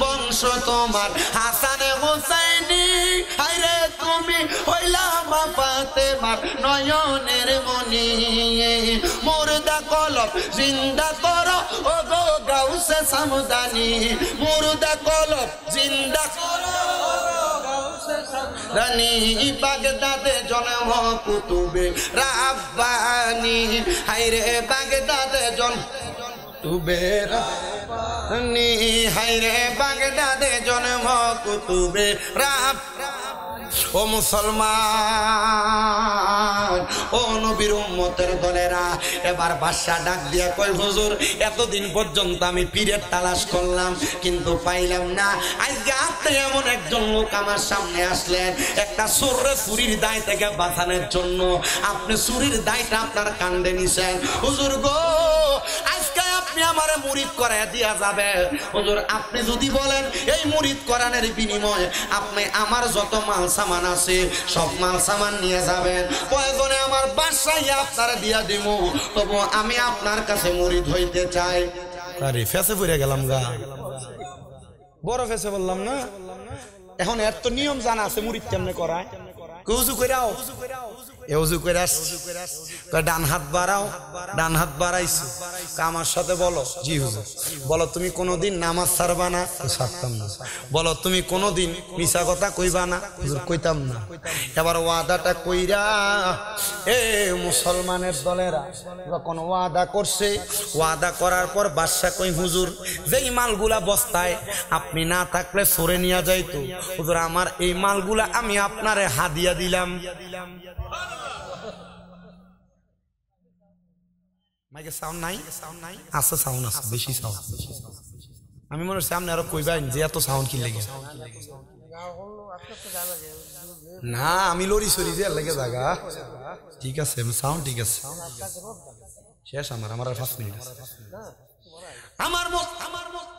বংশ তোমার হাসান হুসাইনি, হায়রে তুমি হইলা মা ফাতেমার নয়নের মনি। মুর্দা কলব জিন্দা করো ও গো গাউসে সামদানি, মুর্দা কলব জিন্দা করো রানী, বাগদাদে জন্ম কুতুবে রাব্বানী। হায়রে বাগদাদে জন্ম কুতুবে রাব্বানী, হায়রে বাগদাদে জন্ম কুতুবে রাব্বানী। ও মুসলমান, ও নবীর উম্মতের দলেরা, এবার বাদশা ডাক দিয়া কয় হুজুর এতদিন পর্যন্ত আমি পীরের তালাশ করলাম কিন্তু পাইলাম না। আজকে আপনি এমন একজন লোক আমার সামনে আসলেন, একটা চুরির দায় থেকে বাঁচানোর জন্য আপনি চুরির দায়টা আপনার কান্দে নিছেন। হুজুর গো, আজকে আপনি আমার মুরিদ করায় দিয়া যাবে। হুজুর আপনি যদি বলেন এই মুরিদ করানোর বিনিময়ে আপনি আমার যত মাল সামান আছে সব মাল সামান নিয়ে যাবেন, প্রয়োজনে আমার বাসায় আপনারা দিয়া দিব, তবু আমি আপনার কাছে মুরিদ হইতে চাই। আরে ফেসে পড়ে গেলাম গা, বড় ফেসে বললাম না। এখন এর তো নিয়ম জানা আছে মুরিদ কেমনে করায়। উজু কইরাও, উজু কইরা ডান হাত বাড়াও, ডান হাত বাড়াইছো, আমার সাথে বলো জি হুজুর। বলো তুমি কোনোদিন নামাজ ছাড়বা না? ছাড়তাম না। বলো তুমি কোনোদিন মিছা কথা কইবা না? হুজুর কইতাম না। এবার ওয়াদাটা কইরা এ মুসলমানের দলেরা যখন ওয়াদা করছে, ওয়াদা করার পর বাদশা কই হুজুর যেই মালগুলা বস্তায় আপনি না থাকলে সরে নিয়ে যাইতো, হুজুর আমার এই মালগুলা আমি আপনারে হাদিয়া দিলাম। মাইকে সাউন্ড নাই? আছে সাউন্ড আছে, বেশি সাউন্ড। আমি মনে হচ্ছে আপনি আরো কইবেন যে এত সাউন্ড কি লেগে। না আমি লড়ি সরি যে লেগে জায়গা ঠিক আছে, সাউন্ড ঠিক আছে। শেষ আমার আর 5 মিনিট আছে।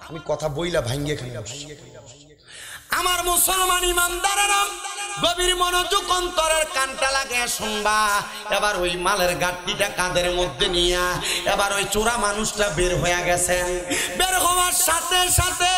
আমি কথা বইলা ভাঙ্গে খাই। আমার মুসলমান ইমানদারেরা গভীর মনোযোগ অন্তরের কানটা লাগে শুনবা। এবার ওই মালের গাড়িটা কাঁধের মধ্যে নিয়া এবার ওই চোরা মানুষটা বের হয়ে গেছেন। বের হওয়ার সাথে সাথে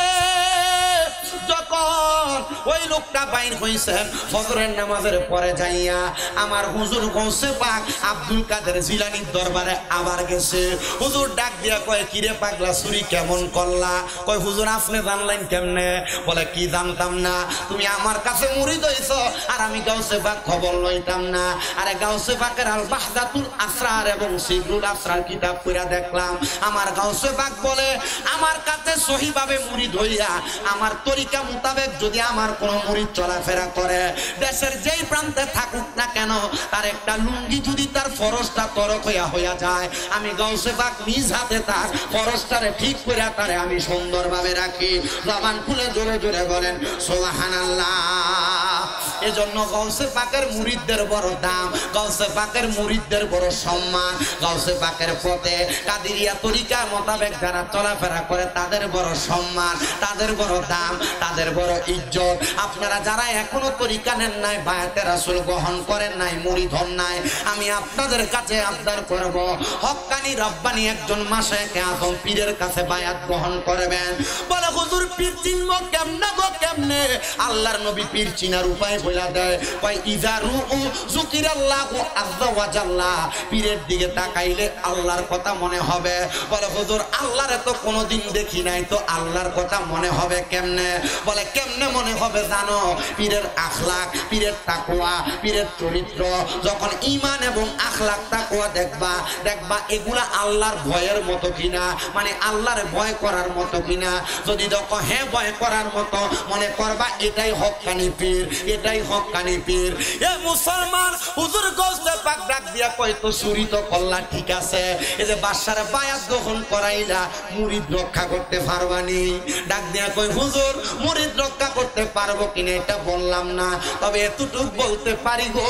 যখন ওই লোকটা বাইর হইছেন ফজরের নামাজের পরে যাইয়া আমার হুজুর গৌসে পাক আব্দুল কাদের জিলানীর দরবারে আবার গেছে। হুজুর ডাক দিয়া কয় কিরে পাগলা চুরি কেমন করলা? কয় হুজুর আপনি জানলেন কেমনে? বলে কি জানতাম না, তুমি আমার কাছে মুরিদ হইছ আর আমি গাউসে পাক খবর লইতাম না। আরে গাউসে পাকের আল বাহদাতুল আসরার এবং সিগরুল আসরার কিতাব পড়া দেখলাম আমার গাউসে পাক বলে আমার কাছে সহিভাবে মুরিদ হইয়া আমার তরিকা মোতাবেক যদি দিয়ে আমার কোন মুরিদ চলাফেরা করে, দেশের যেই প্রান্তে থাকুক না কেন, তার একটা লুঙ্গি যদি তার ফরজটা তরক হইয়া যায়, আমি গাউসে পাক নিজ হাতে তার ফরজটারে ঠিক করে তারে আমি সুন্দরভাবে রাখি। জবান খুলে জোরে জোরে বলেন সুবহানাল্লাহ। এজন্য গাউসে পাকের মুরিদদের বড় দাম, গাউসে পাকের মুরিদদের বড় সম্মান, গাউসে পাকের পথে কাদিরিয়া তরিকা মোতাবেক যারা চলাফেরা করে তাদের বড় সম্মান, তাদের বড় দাম, তাদের বড় ইজ্জত। আপনারা যারা এখনো তরিকা নেন নাই, বায়াতে রাসূল গ্রহণ করেন নাই, মুরিদ হন নাই, আমি আপনাদের কাছে আবদার করব, হক্কানি রব্বানি একজন মাশায়েখে আযম পীরের কাছে বায়াত গ্রহণ করবেন। বলে হুজুর পীর চিনব কেমনে গো কেমনে? আল্লাহর নবী পীর চিনার উপায় বলে দেয়, কয় ইজা রুউ যুকিরাল্লাহু আযজা ওয়া জাল্লা, পীরের দিকে তাকাইলে আল্লাহর কথা মনে হবে। বলে হুজুর আল্লাহরে তো কোনোদিন দেখি নাই, তো আল্লাহর কথা মনে হবে কেমনে? বলে কেমনে মনে হবে জানো? পীরের আখলাক, পীরের তাকওয়া, পীরের চরিত্র, যখন ঈমান এবং আখলাক তাকওয়া দেখবা, দেখবা এগুলা আল্লাহর ভয়ের মতো কিনা, মানে আল্লাহর ভয় করার মতো কিনা। যদি দেখো হ্যাঁ ভয় করার মতো, মনে করবা এটাই হক্কানি পীর, এটাই হক্কানি পীর। এ মুসলমান, হুজুর গাউসে পাক ডাক দিয়া কয় তো চুরি তো করলা ঠিক আছে, এই যে বাদশার বায়াত গ্রহণ করাইলা, মুরিদ রক্ষা করতে পারবানি? ডাক দিয়া কয় হুজুর মুরিদ রক্ষা করতে পারবো কিনা এটা বললাম না, তবে এতটুক বলতে পারি গো,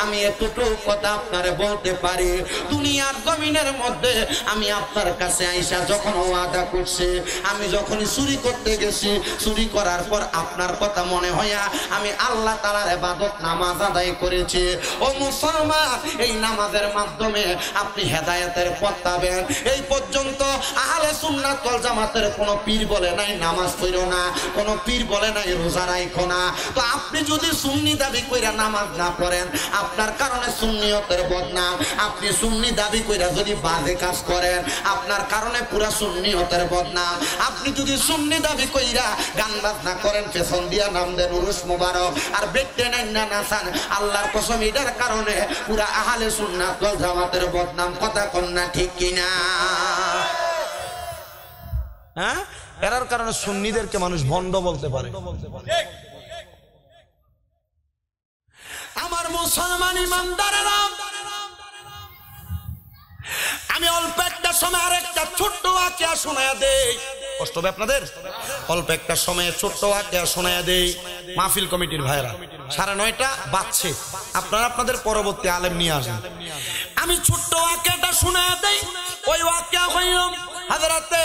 আমি এতটুক কথা আপনারে বলতে পারি, দুনিয়ার জমিনের মধ্যে আমি আপনার কাছে আইসা যখন ওয়াদা করছি, আমি যখনই চুরি করতে গেছি, চুরি করার পর আপনার কথা মনে হইয়া আমি আল্লাহ তাআলার ইবাদত নামাজ আদায় করেছি। ও মুসলমান, এই নামাজের মাধ্যমে আপনি হেদায়েতের পথ পাবেন। এই পর্যন্ত আহলে সুন্নাত ওয়াল জামাতের কোনো পীর বলে নাই নামাজ পড়ো না, কোনো পীর বলে নাই রোজা রাখো না। তো আপনি যদি সুন্নি দাবি কইরা নামাজ না পড়েন, আপনার কারণে সুন্নিয়তের বদনাম। আপনি সুন্নি দাবি কইরা যদি বাজে কাজ করেন, আপনার কারণে পুরা সুন্নিয়তের বদনাম। আপনি যদি সুন্নি দাবি কইরা গান বাজনা করেন, পেছন দিয়া নাম দেন উরুস মুবারক, আর বেটে নাই না নাচান, আল্লাহর কসম এটার কারণে পুরা আহলে সুন্নাত ওয়াল জামাতের বদনাম। কথা কোন না ঠিক কিনা? হ্যাঁ, এর কারণে সুন্নিদেরকে মানুষ ভণ্ড বলতে পারে। আমার মুসলমান ইমানদারেরা, আমি অল্প একটা সময় আর একটা ছোট্ট ওয়াকিয়া শোনায়া দেই, কষ্ট হবে আপনাদের? অল্প একটা সময়ে ছোট্ট ওয়াকিয়া শোনায়া দেই। মাহফিল কমিটির ভাইরা 9:30 বাজছে, আপনারা আপনাদের পরবর্তী আলেম নিয়ে আসেন। আমি ছোট্ট ওয়াকিয়াটা শোনায়া দেই। ওই ওয়াকিয়া হইল হযরতে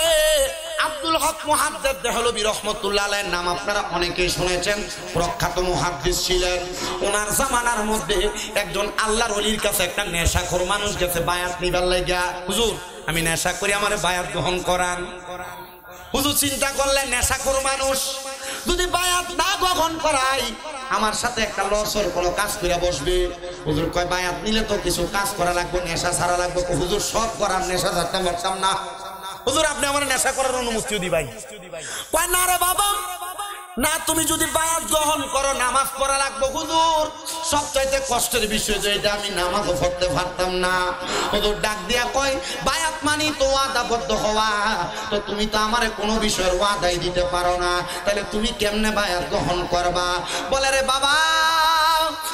আব্দুল হক মুহাদ্দিস দেহলভী রাহমাতুল্লাহ আলাইহির নাম আপনারা অনেকেই শুনেছেন, প্রখ্যাত মুহাদ্দিস ছিলেন। ওনার জামানার মধ্যে একজন আল্লাহর ওলির কাছে একটা নেশাখোর মানুষ গেছে বায়াত নিবার লাগা, হুজুর আমি নেশা করি, আমার বায়াত গ্রহণ করান। হুজুর চিন্তা করলেন নেশাখোর মানুষ যদি বায়াত না গ্রহণ করাই, আমার সাথে একটা লসর কোনো কাজ করে বসবে। হুজুর কয় বায়াত নিলে তো কিছু কাজ করা লাগবে, নেশা ছাড়া লাগবে। হুজুর সব করার, নেশা ছাড়তে পারতাম না। হুজুর আপনি আমার নেশা করার অনুমতিও দিবাই? কয় না রে বাবা, না তুমি যদি বায়াত গ্রহণ করো নামাজ পড়া লাগবে। হুজুর সবচাইতে কষ্টের বিষয় যে এটা আমি নামাজও পড়তে পারতাম না। হুজুর ডাক দিয়া কয় বায়াত মানি তো ওয়াদাবদ্ধ হওয়া, তো তুমি তো আমারে কোনো বিষয়ের ওয়াদাই দিতে পারো না, তাহলে তুমি কেমনে বায়াত গ্রহণ করবা? বলে রে বাবা,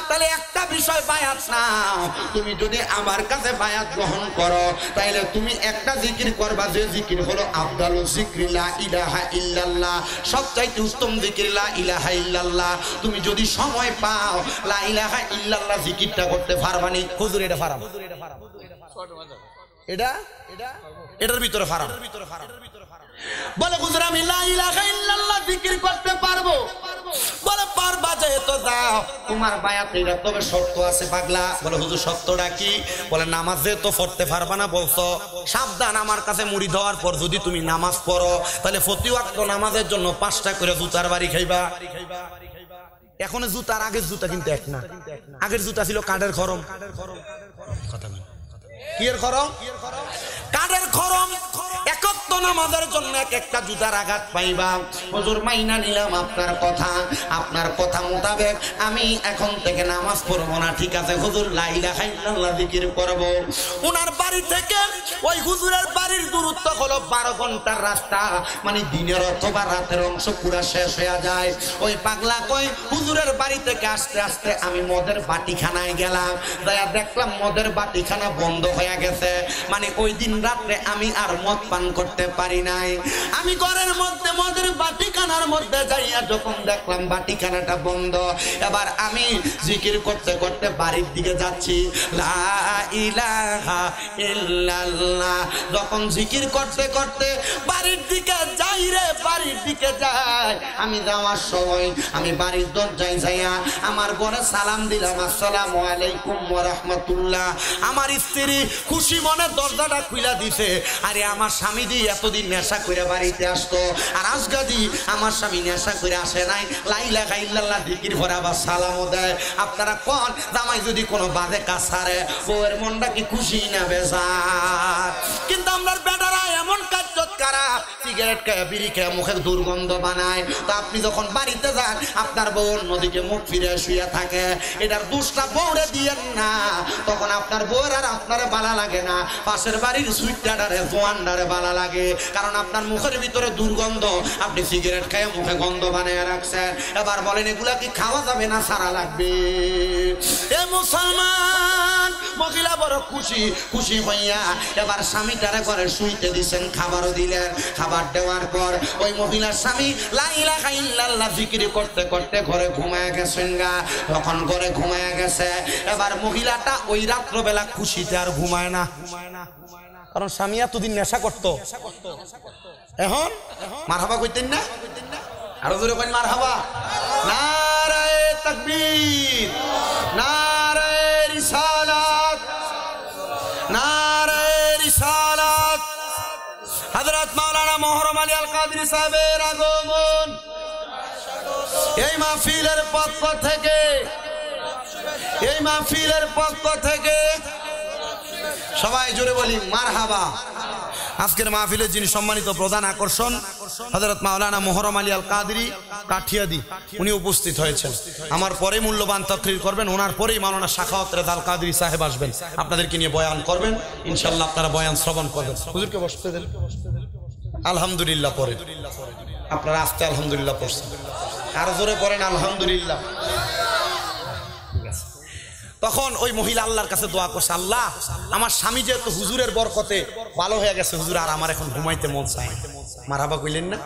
তাহলে একটা বিষয় বায়াত নাও, তুমি যদি আমার কাছে বায়াত গ্রহণ করো তাইলে তুমি একটা জিকির করবা, যে জিকির হলো আফদালুল যিকরি লা ইলাহা ইল্লাল্লাহ, সবচাইতে উত্তম জিকির লা ইলাহা ইল্লাল্লাহ। তুমি যদি সময় পাও লা ইলাহা ইল্লাল্লাহ জিকিরটা করতে পারবানি? হুজুর এটা ফারাম, এটার ভিতরে ফারাম। বলে হুজুর আমি লা ইলাহা ইল্লাল্লাহ জিকির করতে পারবো। বলে পারবা যেহেতু যাও, তোমার বায়াত এটা তবে শর্ত আছে পাগলা। বলে হুজুর শর্তটা কি? বলে নামাজ যেহেতু পড়তে পারবা না বলছো, সাবধান, আমার কাছে মুড়ি দেওয়ার পর যদি তুমি নামাজ পড়ো তাহলে প্রতি ওয়াক্ত নামাজের জন্য 5টা করে জুতার বাড়ি খাইবা। এখন জুতার আগের জুতা কিন্তু এক না, আগের জুতা ছিল কাঠের খরম। কথা বল, কি এর খরম? কাঠের খরম। একক ওয়াক্ত নামাজের জন্য এক একটা জুতার আঘাত পাইবা। হুজুর মাইনা নিলাম আপনার কথা মোতাবেক আমি এখন থেকে নামাজ পড়বো না, ঠিক আছে হুজুর লা ইলাহা ইল্লাল্লাহ জিকির করব। ওনার বাড়ি থেকে ওই হুজুরের বাড়ির দূরত্ব হলো 12 ঘন্টার রাস্তা, মানে দিনের অথবা রাতের অংশ পুরা শেষ হয়ে যায়। ওই পাগলা কই হুজুরের বাড়ি থেকে আস্তে আস্তে আমি মদের বাটিখানায় গেলাম, যাইয়া দেখলাম মদের বাটিখানা বন্ধ হয়ে গেছে, মানে ওই দিন রাত্রে আমি আর মদ পান করতে পারি নাই। আমি ঘরের মধ্যে মদের বাটিখানার মধ্যে যাইয়া যখন দেখলাম বাটিখানাটা বন্ধ, এবার আমি জিকির করতে করতে বাড়ির দিকে যাচ্ছি, লা ইলাহা ইল্লাল্লাহ। যখন জিকির করতে করতে বাড়ির দিকে যাই রে, বাড়ির দিকে যাই, আমি যাওয়ার সময় আমি বাড়ির দরজায় যাইয়া আমার ঘরে সালাম দিলাম, আসসালামু আলাইকুম ওয়া রাহমাতুল্লাহ। আমার স্ত্রী খুশি মনে দরজাটা খুলে দিছে। আরে আমার স্বামী দি এতদিন নেশা করে বাড়িতে আসতো, আর আজগাদি আমার স্বামী নেশা করে আসে নাই, লা ইলাহা ইল্লাল্লাহ জিকির করে আবার সালামও দেয়। আপনারা কোন জামাই যদি কোনো বাজে কাজ ছাড়ে বউয়ের মনটা কি খুশি না বেজার? কিন্তু আমরা বেটারা এমন কাজ খারাপ, সিগারেট খেয়ে বিড়ি খেয়ে মুখে দুর্গন্ধ বানায়। তো আপনি যখন বাড়িতে যান আপনার বউ অন্যদিকে মুখ ফিরে শুয়ে থাকে, এটার দুষ্টা বউরে দিয়েন না, তখন আপনার বউয়ের আর আপনারে ভালো লাগে না, পাশের বাড়ির সুইটারে জোয়ানডারে ভালো লাগে, কারণ আপনার মুখের ভিতরে দুর্গন্ধ, আপনি সিগারেট খেয়ে মুখে গন্ধ বানিয়ে রাখছেন। এবার বলেন এগুলা কি খাওয়া যাবে না সারা লাগবে? এ মুসলমান মহিলা বড় খুশি হইয়া এবার স্বামীটারে করে শুইতে দিছেন, খাবারও দিলেন। খাবার দেওয়ার পর ওই মহিলার স্বামী লা ইলাহা ইল্লাল্লাহ জিকির করতে করতে ঘরে ঘুমায় গেছেন গা। যখন ঘরে ঘুমায় গেছে, এবার মহিলাটা ওই রাত্রবেলা খুশিতে আর ঘুমায় না, কারণ স্বামী এতদিন নেশা করতো। এখন মারহাবা কইতেন না? আরো জোরে কইন মারহাবা। নারায়ে তাকবীর, নারায়ে রিসালাত, নারায়ে রিসালাত। হযরত মাওলানা মোহরম আলী আল কাদরি সাহেবের আগমন। এই মাহফিলের পক্ষ থেকে সবাই জোরে বলি মারহাবা। আজকের মাহফিলের যিনি সম্মানিত প্রধান আকর্ষণ হযরত মাওলানা মোহরম আলী আল কাদরি কাঠিয়াদি, উনি উপস্থিত হয়েছেন। আমার পরে মূল্যবান তাকরীর করবেন, ওনার পরেই মাওলানা শাখাওয়াত রেজা আল কাদরি সাহেব আসবেন, আপনাদেরকে নিয়ে বয়ান করবেন। ইনশাআল্লাহ আপনারা বয়ান শ্রবণ করবেন। হুজুরকে বসতে দেন। আলহামদুলিল্লাহ পড়েন, আপনারা আস্তে আলহামদুলিল্লাহ পড়ছেন, আরো জোরে পড়েন আলহামদুলিল্লাহ। তখন ওই মহিলা আল্লাহর কাছে দোয়া করছে, আল্লাহ আমার স্বামী যেহেতু হুজুরের বরকতে ভালো হয়ে গেছে, হুজুর আর আমার এখন ঘুমাইতে মন চায়। মারহাবা কইলেন না?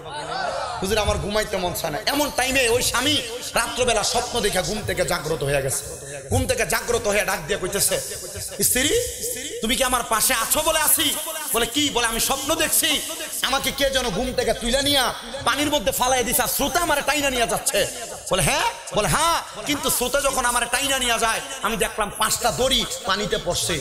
হুজুর আমার ঘুমাইতে মন চায় না। এমন টাইমে ওই স্বামী রাত্রবেলা স্বপ্ন দেখে ঘুম থেকে জাগ্রত হয়ে গেছে। ঘুম থেকে জাগ্রত হয়ে ডাক দিয়ে কইতেছে, স্ত্রী তুমি কি আমার পাশে আছো? বলে আছি। বলে কি? বলে আমি স্বপ্ন দেখছি আমাকে কে যেন ঘুম থেকে তুলে নিয়ে পানির মধ্যে ফালাই দিছে, আর স্রোতে আমার টাইনা নিয়ে যাচ্ছে। বলে হ্যাঁ? বলে হ্যাঁ, কিন্তু স্রোতে যখন আমার টাইনা নিয়ে যায় আমি দেখলাম 5টা দড়ি পানিতে পড়ছে।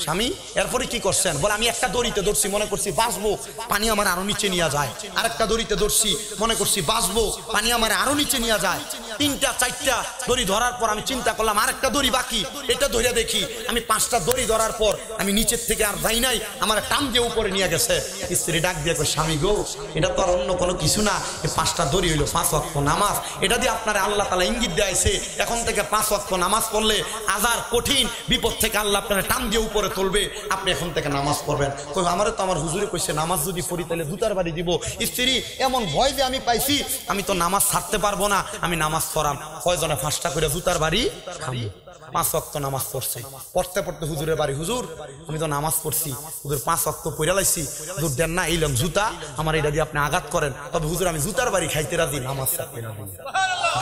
স্বামী এরপরে কি করছেন? বলে আমি একটা দড়িতে ধরছি, মনে করছি বাঁচবো, পানি আমার আরো নিচে নিয়ে যায়। আরেকটা দড়িতে ধরছি, মনে করছি বাঁচবো, পানি আমার আরো নিচে নিয়ে যায়। 3টা 4টা দড়ি ধরার পর আমি চিন্তা করলাম আরেকটা দড়ি বাকি, এটা ধরে দেখি। আমি 5টা দড়ি ধরার পর আমি নিচের থেকে আর যাই নাই, আমার টান দিয়ে উপরে নিয়ে গেছে। স্ত্রী ডাক দিয়ে কই, স্বামী গো এটা তো আর অন্য কোনো কিছু না, এই 5টা দড়ি হইলো 5 ওয়াক্ত নামাজ। এটা দিয়ে আপনারা আল্লাহ তাআলা ইঙ্গিত দিয়েছে এখন থেকে 5 ওয়াক্ত নামাজ পড়লে আযার কঠিন বিপদ থেকে আল্লাহ আপনারা টান দিয়ে উপরে তুলবে, আপনি এখন থেকে নামাজ পড়বেন। কই আমারও তো আমার হুজুরে কইছে নামাজ যদি পড়ি তাহলে জুতার বাড়ি দিব। স্ত্রী এমন ভয় যে আমি পাইছি, আমি তো নামাজ ছাড়তে পারবো না, আমি নামাজ পড়াম। কয়জনে 5টা করে জুতার বাড়ি খাবো। 5 ওয়াক্ত নামাজ পড়ছে। পড়তে পড়তে হুজুরের বাড়ি, হুজুর আমি তো নামাজ পড়ছি, হুজুর 5 ওয়াক্ত পড়ে লাইছি, হুজুর দেন না এইলাম জুতা, আমার এটা দিয়ে আপনি আঘাত করেন, তবে হুজুর আমি জুতার বাড়ি খাইতে রাজি, নামাজ ছাড়তে রাজি।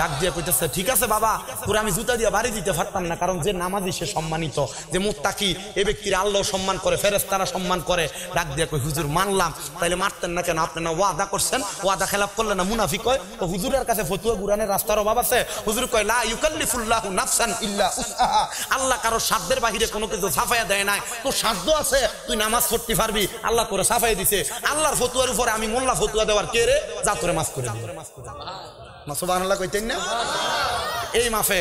ডাক দিয়ে কইতেছে, ঠিক আছে বাবা, পুরো আমি জুতা দিয়ে বাড়ি দিতে পারতাম না, কারণ যে নামাজি সে সম্মানিত, যে মুত্তাকি এই ব্যক্তির আল্লাহ সম্মান করে, ফেরেশতারা সম্মান করে। ডাক দিয়ে কই, হুজুর মানলাম, তাইলে মারতেন না কেন? আপনি না ওয়াদা করছেন, ওয়াদা খেলাফ করলে না মুনাফিক হয়। তো হুজুরের কাছে ফতুয়া গুরানের রাস্তার অভাব আছে। হুজুর কয়, লা ইউকাল্লিফুল্লাহু নাফসান ইল্লা উসআহা, আল্লাহ কারো সাধ্যের বাহিরে কোনো কিছু ছাফাইয়া দেয় নাই। তো সাধ্য আছে, তুই নামাজ পড়তে পারবি, আল্লাহ তোরে ছাফাই দিছে। আল্লাহর ফতুয়ার উপরে আমি মোল্লা ফতুয়া দেওয়ার কে রে? যা তোরে মাফ করে দিবে। সুবহানাল্লাহ কইতেন না? এই মাফে